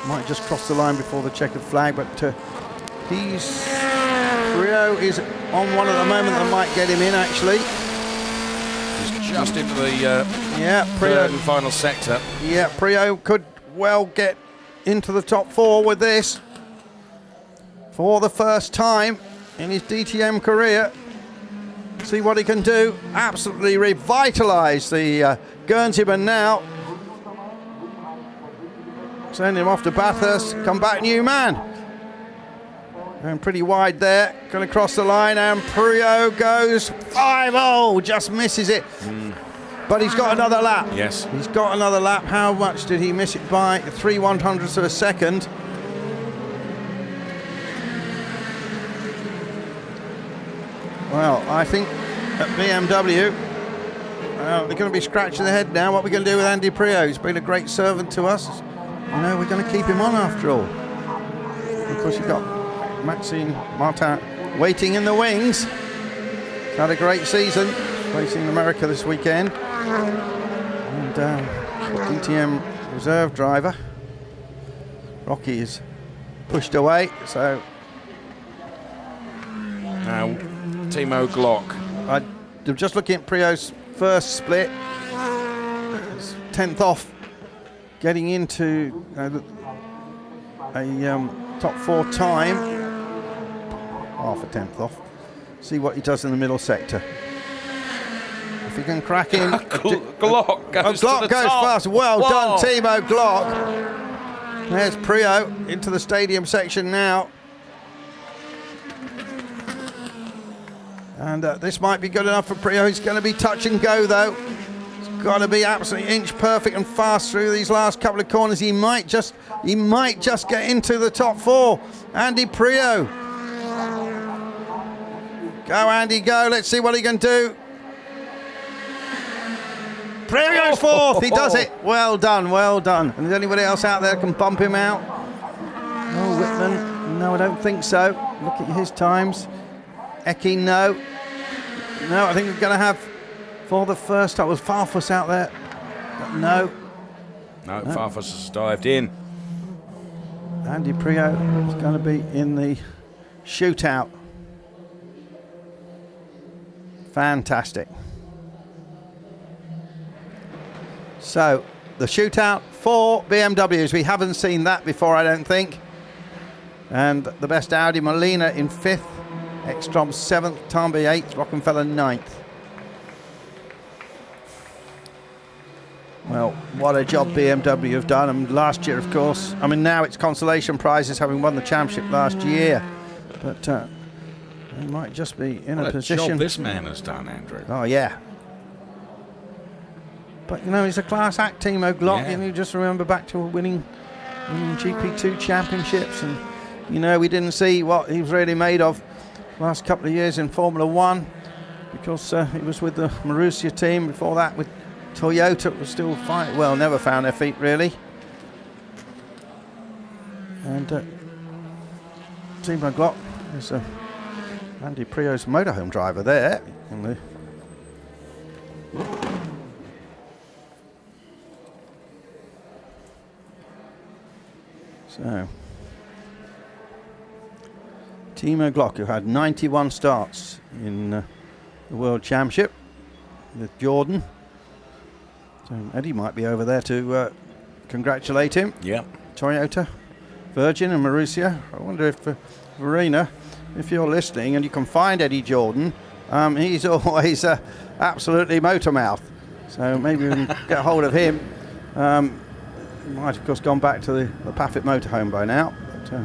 Might just cross the line before the checkered flag, but Prio is on one at the moment that might get him in, actually. He's just into the Prio third and final sector. Yeah, Prio could well get into the top four with this for the first time in his DTM career. See what he can do. Absolutely revitalise the Guernseyman now. Send him off to Bathurst. Come back, new man. Going pretty wide there. Going to cross the line, and Prio goes 5-0. Just misses it. But he's got another lap. Yes. He's got another lap. How much did he miss it by? 3/100ths of a second. Well, I think at BMW, they're going to be scratching their head now. What are we going to do with Andy Prio? He's been a great servant to us. You know, we're going to keep him on after all. Of course, you've got Maxime Martin waiting in the wings. He's had a great season, racing America this weekend. And DTM reserve driver. Rocky is pushed away, so... Now, Timo Glock. I'm just looking at Prio's first split. It's 10th off, getting into a top four time. Half a 10th off. See what he does in the middle sector. If he can crack in. Glock goes to the goes top. fast. Well Whoa. done, Timo Glock. There's Prio into the stadium section now. And this might be good enough for Prio. He's going to be touch and go, though. He's got to be absolutely inch perfect and fast through these last couple of corners. He might just get into the top four. Andy Prio. Go, Andy, go. Let's see what he can do. Prio goes fourth. He does it. Well done, well done. And is anybody else out there that can bump him out? Oh, Whitman. No, I don't think so. Look at his times. Eki, no. No, I think we're going to have, for the first time, was Farfus out there? But no. No, Farfus has dived in. Andy Prio is going to be in the shootout. Fantastic. So, the shootout for BMWs. We haven't seen that before, I don't think. And the best Audi, Molina in 5th. Ekstrom 7th, Tambi 8th, Rockenfeller 9th. Well, what a job BMW have done. And last year, of course, I mean, now it's consolation prizes, having won the championship last year. But they might just be in a position. What a job this man has done, Andrew. Oh, yeah. But, you know, he's a class act, Timo Glock. Yeah. And you just remember back to winning GP2 championships. And, you know, we didn't see what he was really made of last couple of years in Formula One, because he was with the Marussia team. Before that with Toyota, was still fighting. Well, never found their feet really. And Timo Glock is Andy Prio's motorhome driver there. So Timo Glock, who had 91 starts in the World Championship with Jordan. So Eddie might be over there to congratulate him. Yeah. Toyota, Virgin and Marussia. I wonder if Verena, if you're listening and you can find Eddie Jordan, he's always absolutely motor mouth. So maybe we can get hold of him. Might, of course, gone back to the Paffett motorhome by now. But,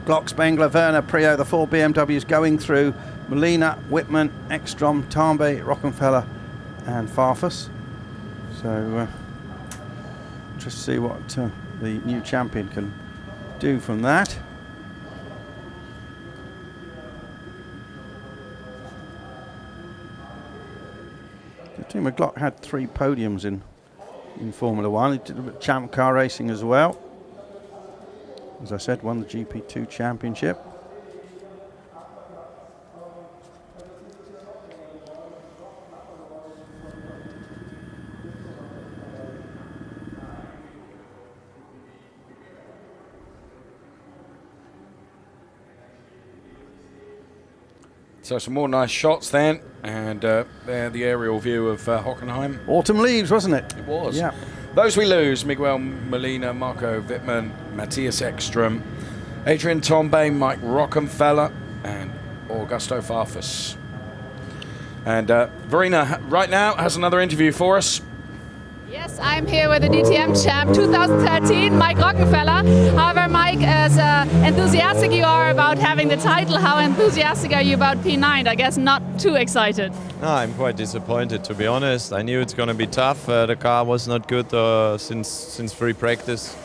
Glock, Spengler, Werner, Prio, the 4 BMWs going through. Molina, Whitman, Ekstrom, Tambe, Rockenfeller and Farfus. So just see what the new champion can do from that. The team of Glock had 3 podiums in Formula 1. He did a bit of champ car racing as well. As I said, won the GP2 championship. So some more nice shots then, and there the aerial view of Hockenheim. Autumn leaves, wasn't it? It was. Yeah. Those we lose: Miguel Molina, Marco Wittmann, Matthias Ekstrom, Adrian Tombe, Mike Rockenfeller, and Augusto Farfus. And Verena right now has another interview for us. Yes, I'm here with the DTM champ 2013, Mike Rockenfeller. However, Mike, as enthusiastic you are about having the title, how enthusiastic are you about P9? I guess not too excited. No, I'm quite disappointed, to be honest. I knew it's going to be tough. The car was not good since free practice,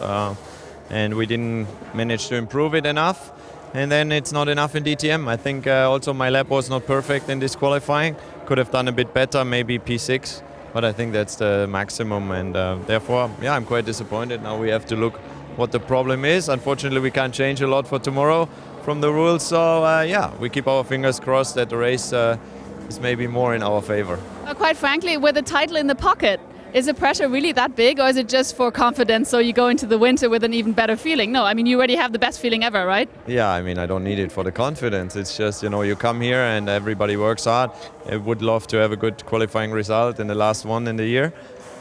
and we didn't manage to improve it enough. And then it's not enough in DTM. I think also my lap was not perfect in this qualifying. Could have done a bit better, maybe P6. But I think that's the maximum, and therefore, yeah, I'm quite disappointed. Now we have to look what the problem is. Unfortunately, we can't change a lot for tomorrow from the rules. So, yeah, we keep our fingers crossed that the race is maybe more in our favor. Quite frankly, with the title in the pocket, is the pressure really that big, or is it just for confidence so you go into the winter with an even better feeling? No, I mean, you already have the best feeling ever, right? Yeah, I mean, I don't need it for the confidence. It's just, you know, you come here and everybody works hard. I would love to have a good qualifying result in the last one in the year.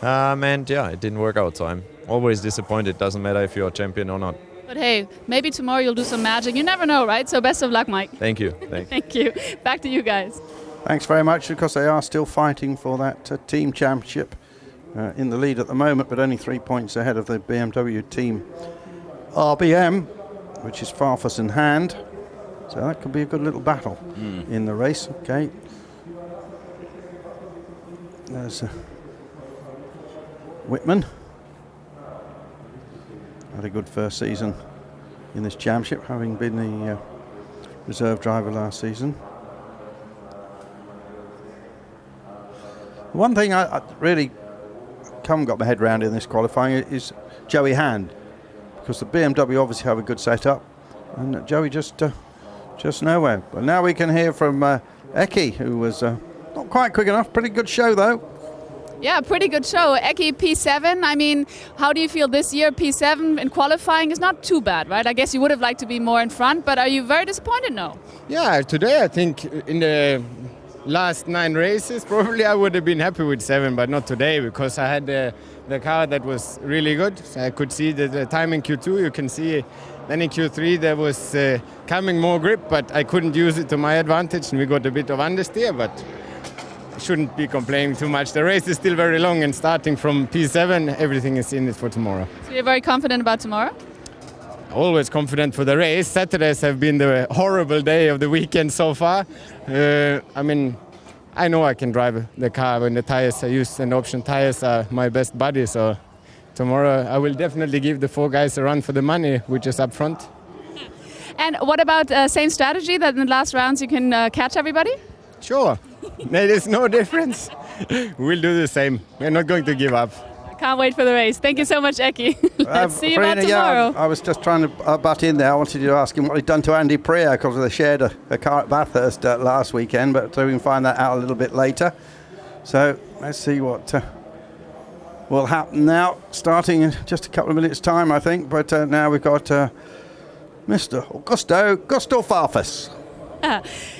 And yeah, it didn't work out, so I'm always disappointed. Doesn't matter if you're a champion or not. But hey, maybe tomorrow you'll do some magic. You never know, right? So best of luck, Mike. Thank you. Thank you. Back to you guys. Thanks very much, because they are still fighting for that team championship. In the lead at the moment, but only 3 points ahead of the BMW team RBM, which is Farfus in hand. So that could be a good little battle in the race. Okay. There's Whitman. Had a good first season in this championship, having been the reserve driver last season. One thing I really haven't got my head around in this qualifying is Joey Hand, because the BMW obviously have a good setup, and Joey just nowhere. But now we can hear from Eki, who was not quite quick enough. Pretty good show though. Yeah, pretty good show. Eki P7. I mean, how do you feel this year? P7 in qualifying is not too bad, right? I guess you would have liked to be more in front, but are you very disappointed now? Yeah, today I think in the last 9 races, probably I would have been happy with 7, but not today, because I had the car that was really good. So I could see the time in Q2, you can see. Then in Q3 there was coming more grip, but I couldn't use it to my advantage, and we got a bit of understeer, but I shouldn't be complaining too much. The race is still very long, and starting from P7, everything is in it for tomorrow. So you're very confident about tomorrow? Always confident for the race. Saturdays have been the horrible day of the weekend so far. I mean, I know I can drive the car when the tires I use and option tires are my best buddy. So tomorrow I will definitely give the 4 guys a run for the money, which is up front. And what about same strategy that in the last rounds you can catch everybody? Sure. There is no difference. We'll do the same. We're not going to give up. Can't wait for the race. Thank you so much, Eki. Let's see you about tomorrow. Yeah, I was just trying to butt in there. I wanted you to ask him what he'd done to Andy Prea, because they shared a car at Bathurst last weekend, but we can find that out a little bit later. So let's see what will happen now, starting in just a couple of minutes' time, I think. But now we've got Mr. Augusto Farfus.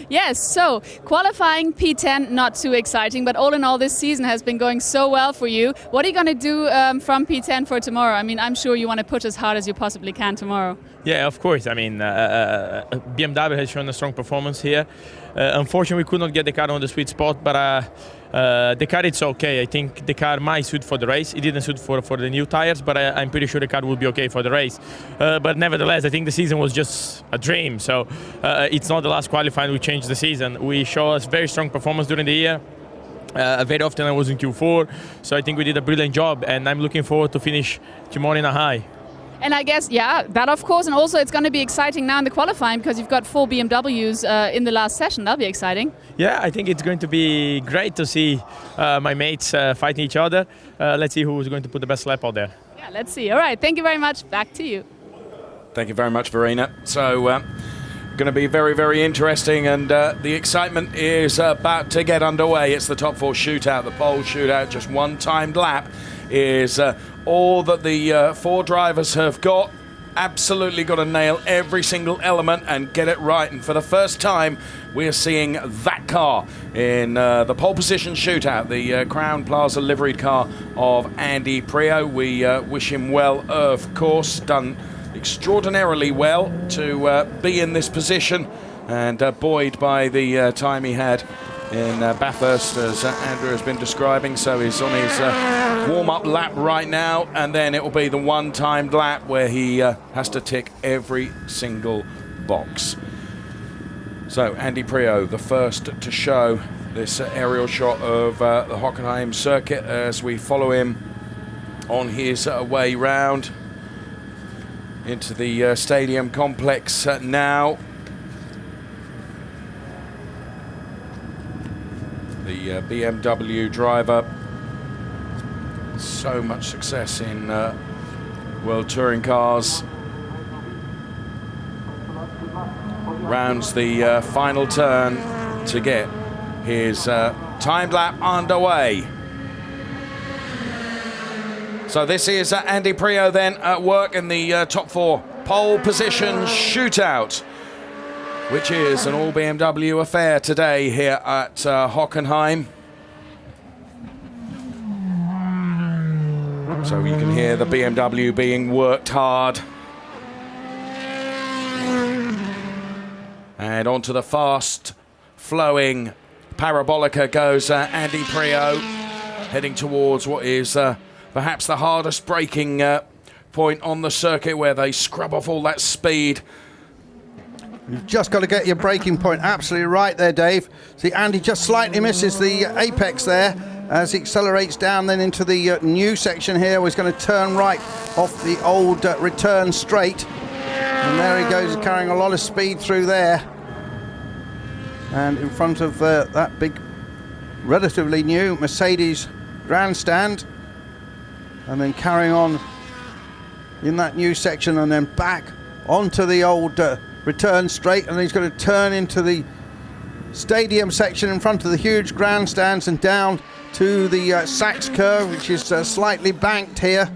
Yes, so qualifying P10, not too exciting, but all in all this season has been going so well for you. What are you going to do from P10 for tomorrow? I mean, I'm sure you want to push as hard as you possibly can tomorrow. Yeah, of course. I mean, BMW has shown a strong performance here. Unfortunately, we could not get the car on the sweet spot, but The car it's okay. I think the car might suit for the race. It didn't suit for the new tires, but I'm pretty sure the car will be okay for the race. But nevertheless, I think the season was just a dream. So it's not the last qualifying we changed the season. We show us very strong performance during the year. Very often I was in Q4, so I think we did a brilliant job, and I'm looking forward to finish tomorrow in a high. And I guess, yeah, that of course, and also it's going to be exciting now in the qualifying because you've got 4 BMWs in the last session. That'll be exciting. Yeah, I think it's going to be great to see my mates fighting each other. Let's see who's going to put the best lap out there. Yeah, let's see. All right, thank you very much. Back to you. Thank you very much, Verena. So, going to be very, very interesting, and the excitement is about to get underway. It's the top 4 shootout, the pole shootout. Just one timed lap is all that the 4 drivers have got. Absolutely got to nail every single element and get it right. And for the first time, we're seeing that car in the pole position shootout, the Crown Plaza liveried car of Andy Prio. We wish him well, of course. Done extraordinarily well to be in this position, and buoyed by the time he had in Bathurst, as Andrew has been describing. So he's on his warm-up lap right now, and then it will be the one-timed lap where he has to tick every single box. So Andy Prio, the first to show this aerial shot of the Hockenheim circuit as we follow him on his way round into the stadium complex now. The BMW driver, so much success in World Touring Cars, rounds the final turn to get his timed lap underway. So this is Andy Prio then at work in the top 4 pole position shootout, which is an all BMW affair today here at Hockenheim. So you can hear the BMW being worked hard. And onto the fast flowing Parabolica goes Andy Prio, heading towards what is perhaps the hardest braking point on the circuit, where they scrub off all that speed. You've just got to get your braking point absolutely right there, Dave. See, Andy just slightly misses the apex there as he accelerates down then into the new section here. He's going to turn right off the old return straight. And there he goes, carrying a lot of speed through there. And in front of that big, relatively new Mercedes grandstand. And then carrying on in that new section, and then back onto the old return straight, and he's going to turn into the stadium section in front of the huge grandstands and down to the Sachs curve, which is slightly banked here,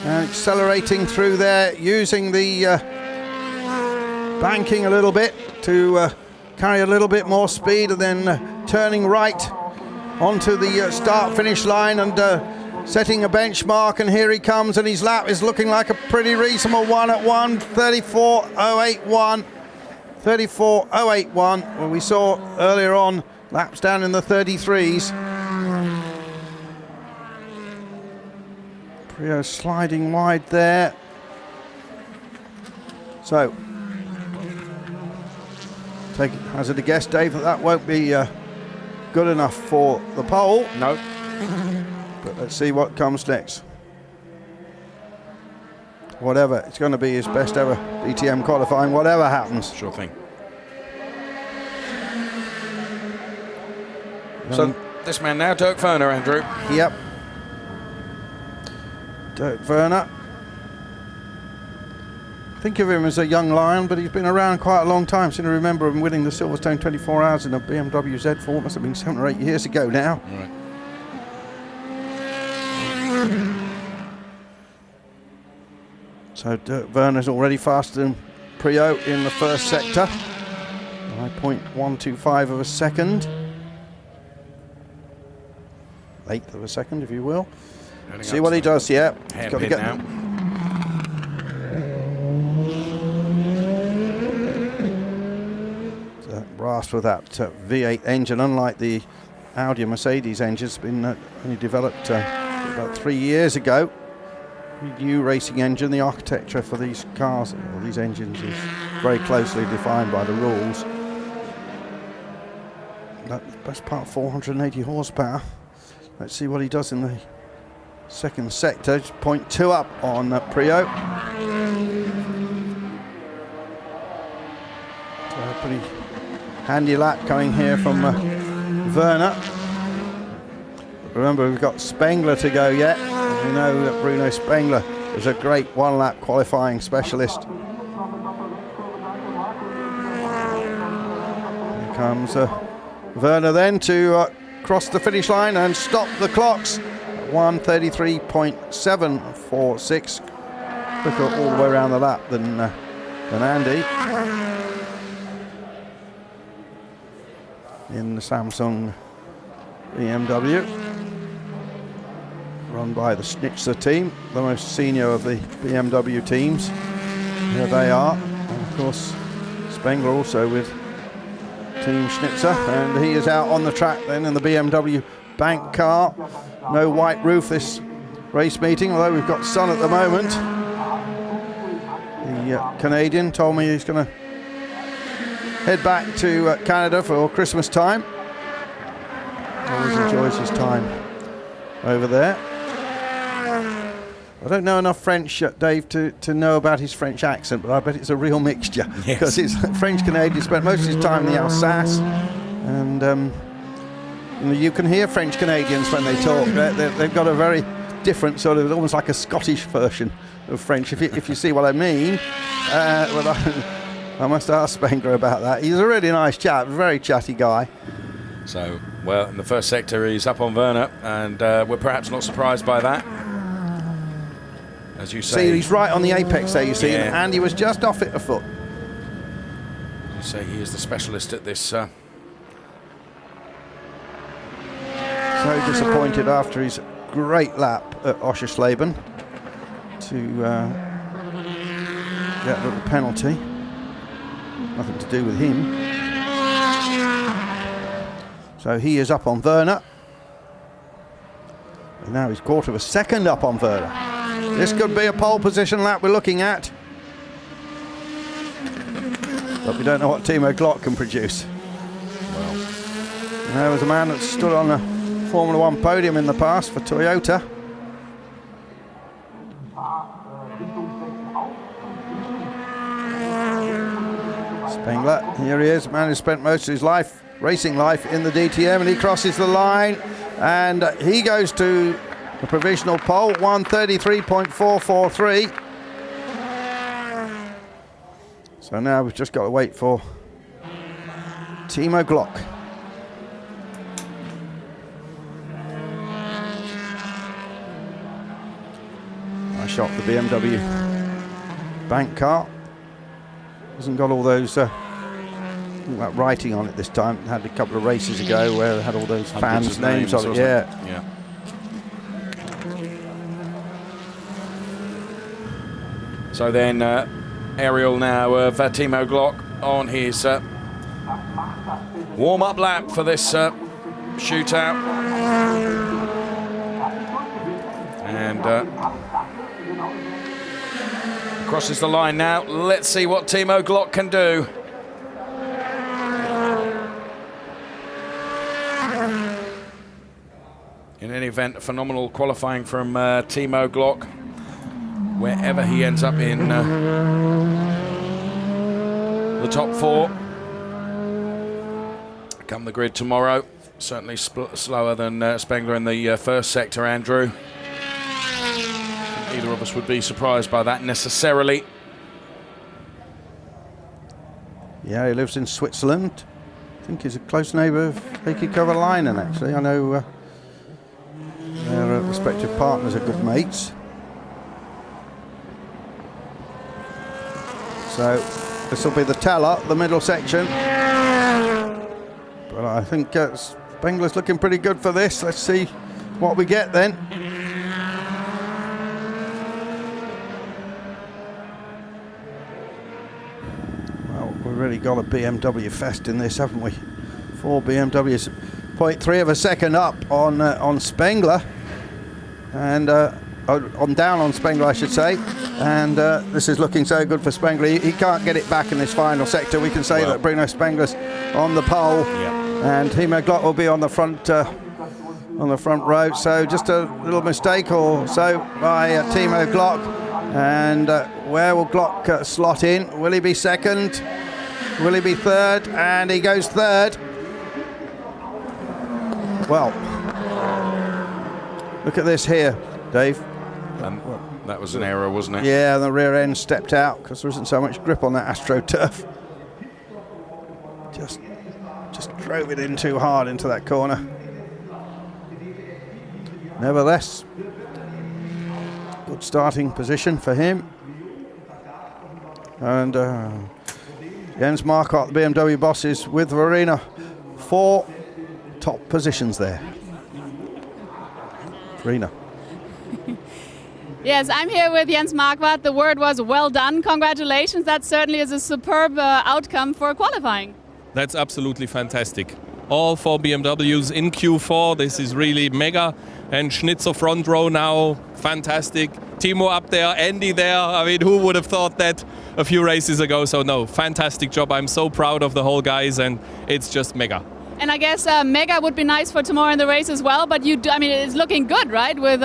and accelerating through there, using the banking a little bit to carry a little bit more speed, and then turning right onto the start finish line and setting a benchmark. And here he comes, and his lap is looking like a pretty reasonable one at 1:34.081. 34.081, well, we saw earlier on laps down in the 33s. Prio sliding wide there. So, take it, hazard a guess, Dave, that won't be good enough for the pole. No. But let's see what comes next. Whatever, it's going to be his best ever DTM qualifying, whatever happens. Sure thing. So this man now, Dirk Werner, Andrew. Yep. Dirk Werner. Think of him as a young lion, but he's been around quite a long time. So I remember him winning the Silverstone 24 Hours in a BMW Z4. Must have been 7 or 8 years ago now. Right. So Dirk Werner's already faster than Prio in the first sector. 9.125 of a second. 1/8 of a second, if you will. See what he does, yeah. He's got to get now. Brass with that V8 engine, unlike the Audi and Mercedes engines, been only developed about 3 years ago. New racing engine, the architecture for these cars, or these engines, is very closely defined by the rules. That best part, 480 horsepower. Let's see what he does in the second sector. Just 0.2 up on Prio. So a pretty handy lap coming here from Werner. Remember, we've got Spengler to go yet. We know that Bruno Spengler is a great one-lap qualifying specialist. Here comes Werner then to cross the finish line and stop the clocks. 1:33.746. Quicker all the way around the lap than Andy. In the Samsung BMW. Run by the Schnitzer team, the most senior of the BMW teams. Here they are. And of course, Spengler also with Team Schnitzer, and he is out on the track then in the BMW bank car. No white roof this race meeting, although we've got sun at the moment. The Canadian told me he's going to head back to Canada for Christmas time. Always enjoys his time over there. I don't know enough French, Dave, to know about his French accent, but I bet it's a real mixture. Because it's French-Canadian, spent most of his time in the Alsace, and you can hear French-Canadians when they talk. They've got a very different sort of, almost like a Scottish version of French, if you see what I mean. Well, I must ask Spengler about that. He's a really nice chap, a very chatty guy. So, well, in the first sector, he's up on Werner, and we're perhaps not surprised by that. As you say, see, he's right on the apex there, you see, and Andy was just off it a foot. You say he is the specialist at this. So disappointed after his great lap at Oschersleben to get a little penalty. Nothing to do with him. So he is up on Werner. And now he's quarter of a second up on Werner. This could be a pole position lap we're looking at. But we don't know what Timo Glock can produce. Well, there was a man that stood on the Formula One podium in the past for Toyota. Spengler, here he is, a man who spent most of his life, racing life, in the DTM, and he crosses the line, and he goes to the provisional pole, 1:33.443. So now we've just got to wait for Timo Glock. I shot the BMW bank car. Hasn't got all those that writing on it this time. It had a couple of races ago where it had all those fans' names on it. Yeah. So then, aerial now of Timo Glock on his warm-up lap for this shootout. And crosses the line now. Let's see what Timo Glock can do. In any event, a phenomenal qualifying from Timo Glock. Wherever he ends up in the top four. Come the grid tomorrow. Certainly slower than Spengler in the first sector, Andrew. Neither of us would be surprised by that necessarily. Yeah, he lives in Switzerland. I think he's a close neighbour of Heikki Kovalainen, actually. I know their respective partners are good mates. So this will be the teller, the middle section. But I think Spengler's looking pretty good for this. Let's see what we get then. Well, we've really got a BMW fest in this, haven't we? 4 BMWs. 0.3 of a second up on Spengler, and down on Spengler, I should say. And this is looking so good for Spengler. He can't get it back in this final sector. We can say that Bruno Spengler's on the pole, and Timo Glock will be on the front row. So just a little mistake or so by Timo Glock. And where will Glock slot in? Will he be second? Will he be third? And he goes third. Well, look at this here, Dave. That was an error, wasn't it? Yeah, the rear end stepped out because there isn't so much grip on that AstroTurf. Just drove it in too hard into that corner. Nevertheless, good starting position for him. And Jens Marquardt, the BMW bosses, with Verena. 4 top positions there. Verena. Yes, I'm here with Jens Marquardt. The word was well done. Congratulations. That certainly is a superb outcome for qualifying. That's absolutely fantastic. All 4 BMWs in Q4. This is really mega. And Schnitzer front row now, fantastic. Timo up there, Andy there. I mean, who would have thought that a few races ago? So no, fantastic job. I'm so proud of the whole guys, and it's just mega. And I guess mega would be nice for tomorrow in the race as well. But it's looking good, right? With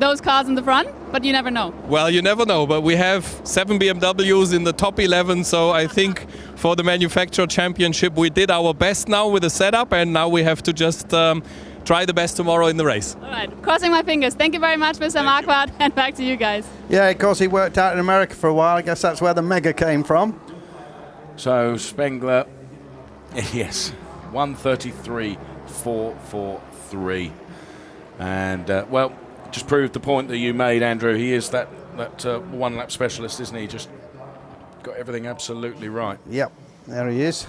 those cars in the front, but you never know. Well, you never know, but we have 7 BMWs in the top 11, so I think for the manufacturer championship we did our best now with the setup, and now we have to just try the best tomorrow in the race. All right, crossing my fingers. Thank you very much, Mr. Marquardt, and back to you guys. Yeah, of course, he worked out in America for a while. I guess that's where the mega came from. So Spengler, yes, 1:33.443, and just proved the point that you made, Andrew. He is that one-lap specialist, isn't he? Just got everything absolutely right. Yep, there he is.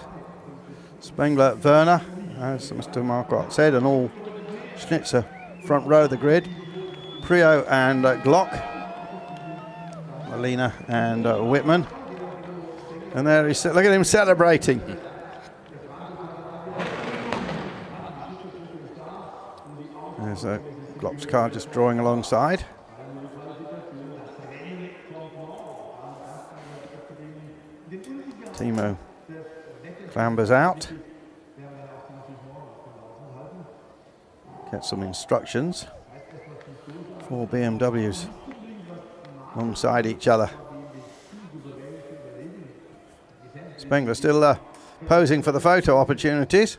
Spengler, Werner, as Mr. Marquardt said, and all Schnitzer front row of the grid. Prio and Glock, Molina and Whitman. And there he's, look at him celebrating. There's Glock's car just drawing alongside. Timo clambers out. Get some instructions. 4 BMWs alongside each other. Spengler still posing for the photo opportunities.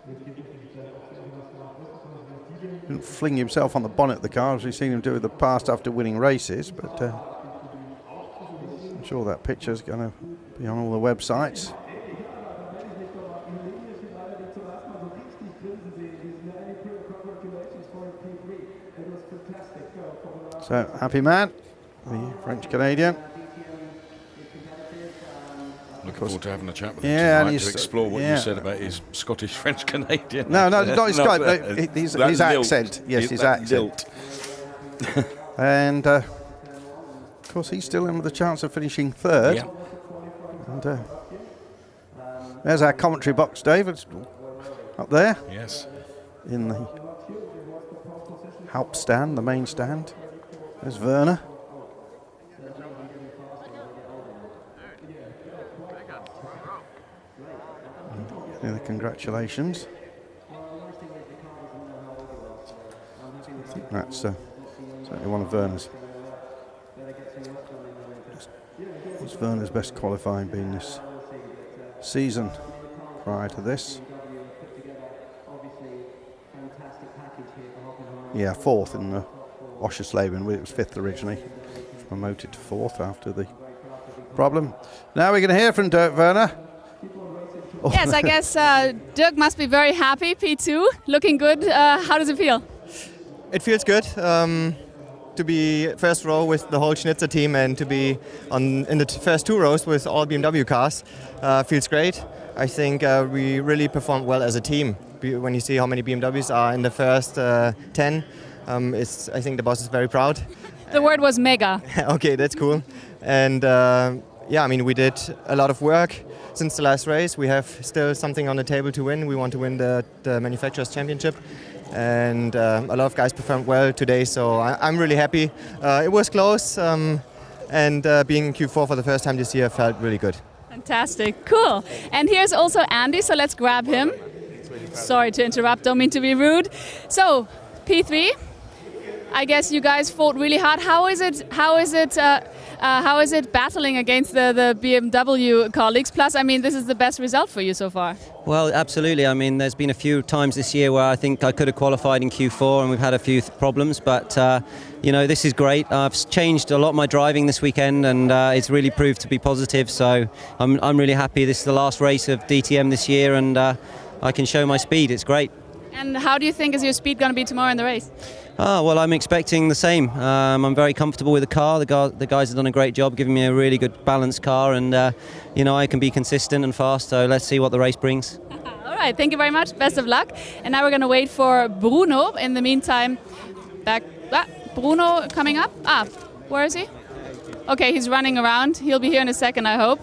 Didn't fling himself on the bonnet of the car as we've seen him do in the past after winning races, but I'm sure that picture's going to be on all the websites. So, happy man, the French Canadian. Looking forward to having a chat with him tonight to explore what you said about his Scottish French Canadian. No, not his Scottish. His accent. Yes, his accent. And of course, he's still in with a chance of finishing third. Yeah. And there's our commentary box, David, up there. Yes. In the Hauptstand, the main stand. There's Werner. The congratulations. I think that's certainly one of Werner's. It's Werner's best qualifying been this season. Prior to this, yeah, 4th in the Oschersleben. It was 5th originally. It was promoted to 4th after the problem. Now we're going to hear from Dirk Werner. Yes, I guess Dirk must be very happy. P2, looking good. How does it feel? It feels good to be first row with the whole Schnitzer team and to be in the first 2 rows with all BMW cars. Feels great. I think we really performed well as a team. When you see how many BMWs are in the first 10, I think the boss is very proud. The word was mega. Okay, that's cool. And yeah, I mean, we did a lot of work since the last race. We have still something on the table to win. We want to win the Manufacturers' Championship. And a lot of guys performed well today, so I'm really happy. It was close, and being in Q4 for the first time this year felt really good. Fantastic, cool. And here's also Andy, so let's grab him. Sorry to interrupt, don't mean to be rude. So, P3, I guess you guys fought really hard. How is it battling against the BMW colleagues? Plus, I mean, this is the best result for you so far. Well, absolutely. I mean, there's been a few times this year where I think I could have qualified in Q4 and we've had a few problems, but you know, this is great. I've changed a lot of my driving this weekend and it's really proved to be positive, so I'm really happy. This is the last race of DTM this year and I can show my speed. It's great. And how do you think is your speed going to be tomorrow in the race? Well, I'm expecting the same. I'm very comfortable with the car. The guys have done a great job giving me a really good balanced car and you know, I can be consistent and fast, so let's see what the race brings. All right, thank you very much. Best of luck. And now we're going to wait for Bruno. In the meantime, Bruno coming up. Where is he? Okay, he's running around. He'll be here in a second, I hope.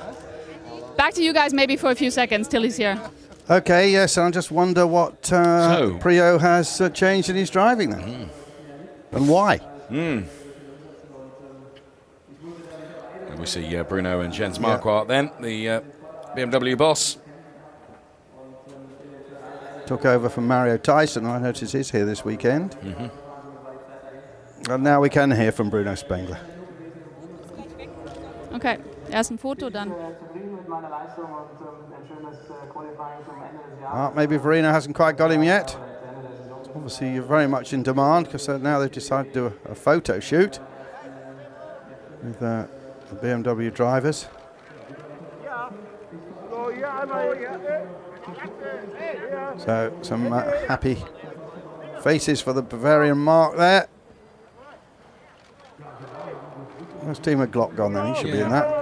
Back to you guys maybe for a few seconds till he's here. Okay, yes, I just wonder what Prio has changed in his driving then. And why? And we see Bruno and Jens Marquardt then, the BMW boss. Took over from Mario Tyson. I noticed he's here this weekend. And now we can hear from Bruno Spengler. Okay, erst ein Foto dann. Maybe Verena hasn't quite got him yet. Obviously, you're very much in demand because now they've decided to do a photo shoot with the BMW drivers. So some happy faces for the Bavarian Mark there. Where's Timo Glock gone then? He should be in that.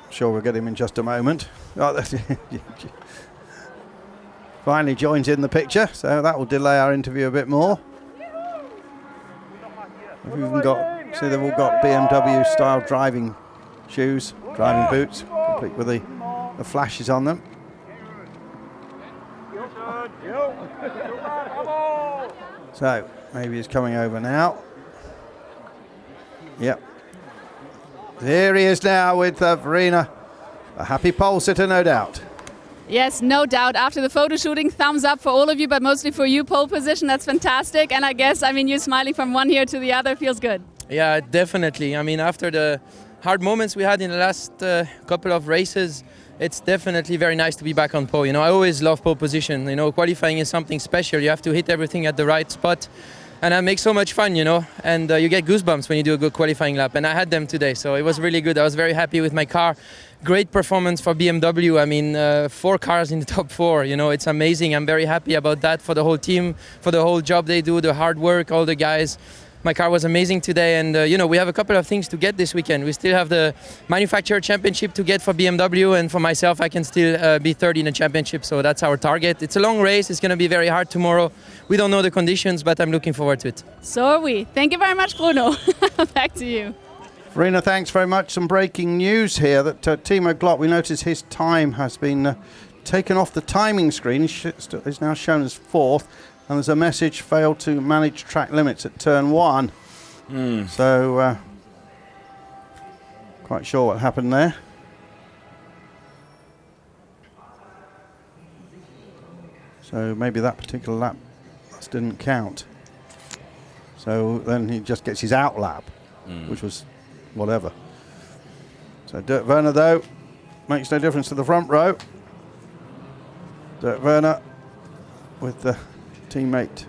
Sure, we'll get him in just a moment. Finally joins in the picture, so that will delay our interview a bit more. We've even got, see, they've all got BMW style driving shoes, driving boots, complete with the flashes on them. So maybe he's coming over now. Yep. Here he is now with Verena. A happy pole sitter, no doubt. Yes, no doubt. After the photo shooting, thumbs up for all of you, but mostly for you, pole position. That's fantastic. And I guess, I mean, you're smiling from one here to the other. Feels good. Yeah, definitely. I mean, after the hard moments we had in the last couple of races, it's definitely very nice to be back on pole. You know, I always love pole position. You know, qualifying is something special. You have to hit everything at the right spot. And that makes so much fun, you know, and you get goosebumps when you do a good qualifying lap. And I had them today, so it was really good. I was very happy with my car. Great performance for BMW. I mean, 4 cars in the top 4, you know, it's amazing. I'm very happy about that for the whole team, for the whole job they do, the hard work, all the guys. My car was amazing today, and you know, we have a couple of things to get this weekend. We still have the Manufacturer Championship to get for BMW, and for myself, I can still be third in the championship, so that's our target. It's a long race, it's going to be very hard tomorrow. We don't know the conditions, but I'm looking forward to it. So are we. Thank you very much, Bruno. Back to you. Verena, thanks very much. Some breaking news here that Timo Glock, we notice his time has been taken off the timing screen. He's now shown as 4th. And there's a message, failed to manage track limits at turn 1. So, quite sure what happened there. So maybe that particular lap just didn't count. So then he just gets his out lap, which was whatever. So Dirk Werner, though, makes no difference to the front row. Dirk Werner with the teammate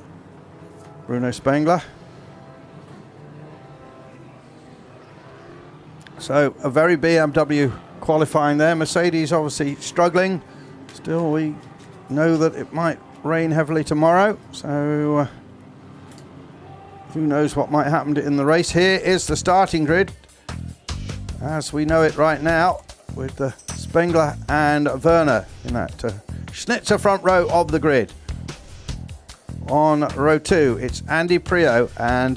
Bruno Spengler. So a very BMW qualifying there. Mercedes obviously struggling. Still, we know that it might rain heavily tomorrow, so who knows what might happen in the race. Here is the starting grid as we know it right now, with the Spengler and Werner in that Schnitzer front row of the grid. on row 2, it's Andy Prio and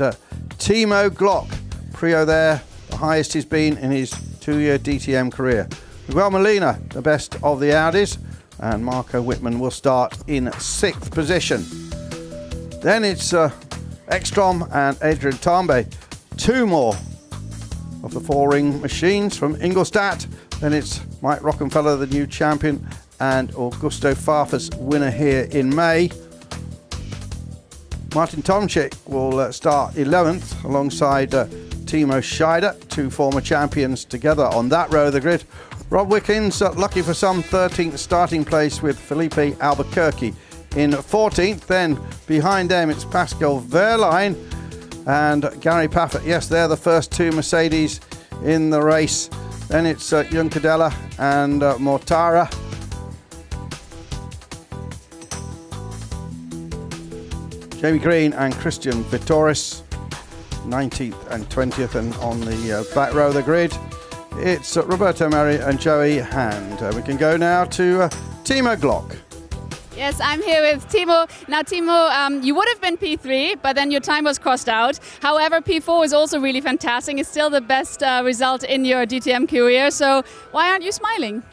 Timo Glock. Prio there, the highest he's been in his 2-year DTM career. Miguel Molina, the best of the Audis, and Marco Wittmann will start in 6th position. Then it's Ekstrom and Adrian Tambe, 2 more of the 4-ring machines from Ingolstadt. Then it's Mike Rockenfeller, the new champion, and Augusto Farfus, winner here in May. Martin Tomczyk will start 11th alongside Timo Scheider, 2 former champions together on that row of the grid. Rob Wickens, lucky for some 13th starting place with Felipe Albuquerque in 14th. Then behind them it's Pascal Wehrlein and Gary Paffett. Yes, they're the first 2 Mercedes in the race. Then it's Juncadella and Mortara. Jamie Green and Christian Vittoris, 19th and 20th, and on the back row of the grid, it's Roberto Meri and Joey Hand. We can go now to Timo Glock. Yes, I'm here with Timo. Now, Timo, you would have been P3, but then your time was crossed out. However, P4 is also really fantastic. It's still the best result in your DTM career. So why aren't you smiling?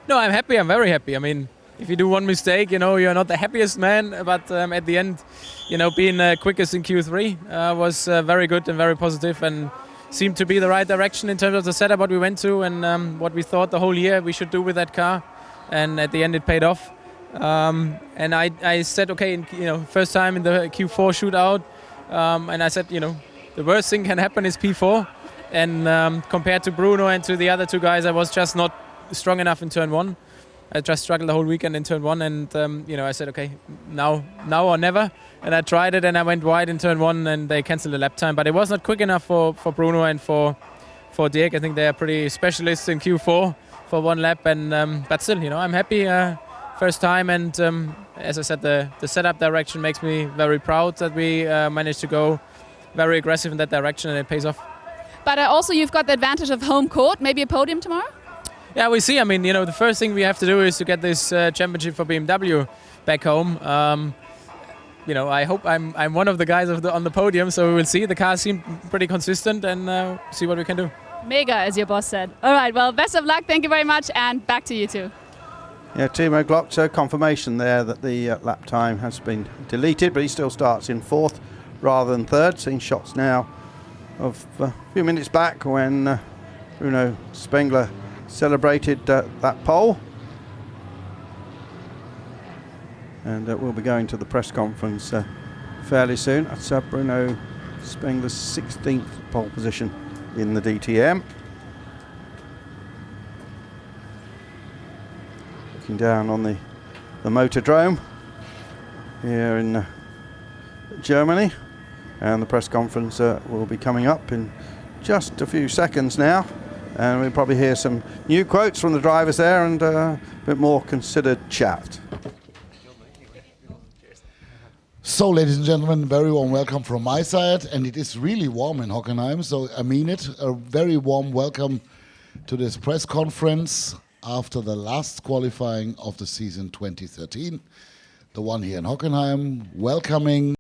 No, I'm happy. I'm very happy. I mean, if you do one mistake, you know, you're not the happiest man. But at the end, you know, being quickest in Q3 was very good and very positive and seemed to be the right direction in terms of the setup what we went to and what we thought the whole year we should do with that car. And at the end, it paid off. And I said, okay, first time in the Q4 shootout, and I said, the worst thing can happen is P4. And compared to Bruno and to the other 2 guys, I was just not strong enough in turn 1. I just struggled the whole weekend in turn 1, and I said, okay, now or never. And I tried it, and I went wide in turn 1, and they cancelled the lap time. But it was not quick enough for Bruno and for Dirk. I think they are pretty specialists in Q4 for 1 lap, and but still, I'm happy. First time, and as I said, the setup direction makes me very proud that we managed to go very aggressive in that direction, and it pays off. But also you've got the advantage of home court, maybe a podium tomorrow? Yeah, we see. I mean, the first thing we have to do is to get this championship for BMW back home. I hope I'm one of the guys on the podium, so we will see. The cars seem pretty consistent, and see what we can do. Mega, as your boss said. All right, well, best of luck. Thank you very much, and back to you two. Yeah, Timo Glock, so confirmation there that the lap time has been deleted, but he still starts in 4th rather than 3rd. Seen shots now of a few minutes back when Bruno Spengler celebrated that pole. And we'll be going to the press conference fairly soon. That's Bruno Spengler's 16th pole position in the DTM. Looking down on the Motordrome here in Germany, and the press conference will be coming up in just a few seconds now, and we'll probably hear some new quotes from the drivers there and a bit more considered chat. So, ladies and gentlemen, very warm welcome from my side, and it is really warm in Hockenheim, so I mean it. A very warm welcome to this press conference after the last qualifying of the season 2013, the one here in Hockenheim, welcoming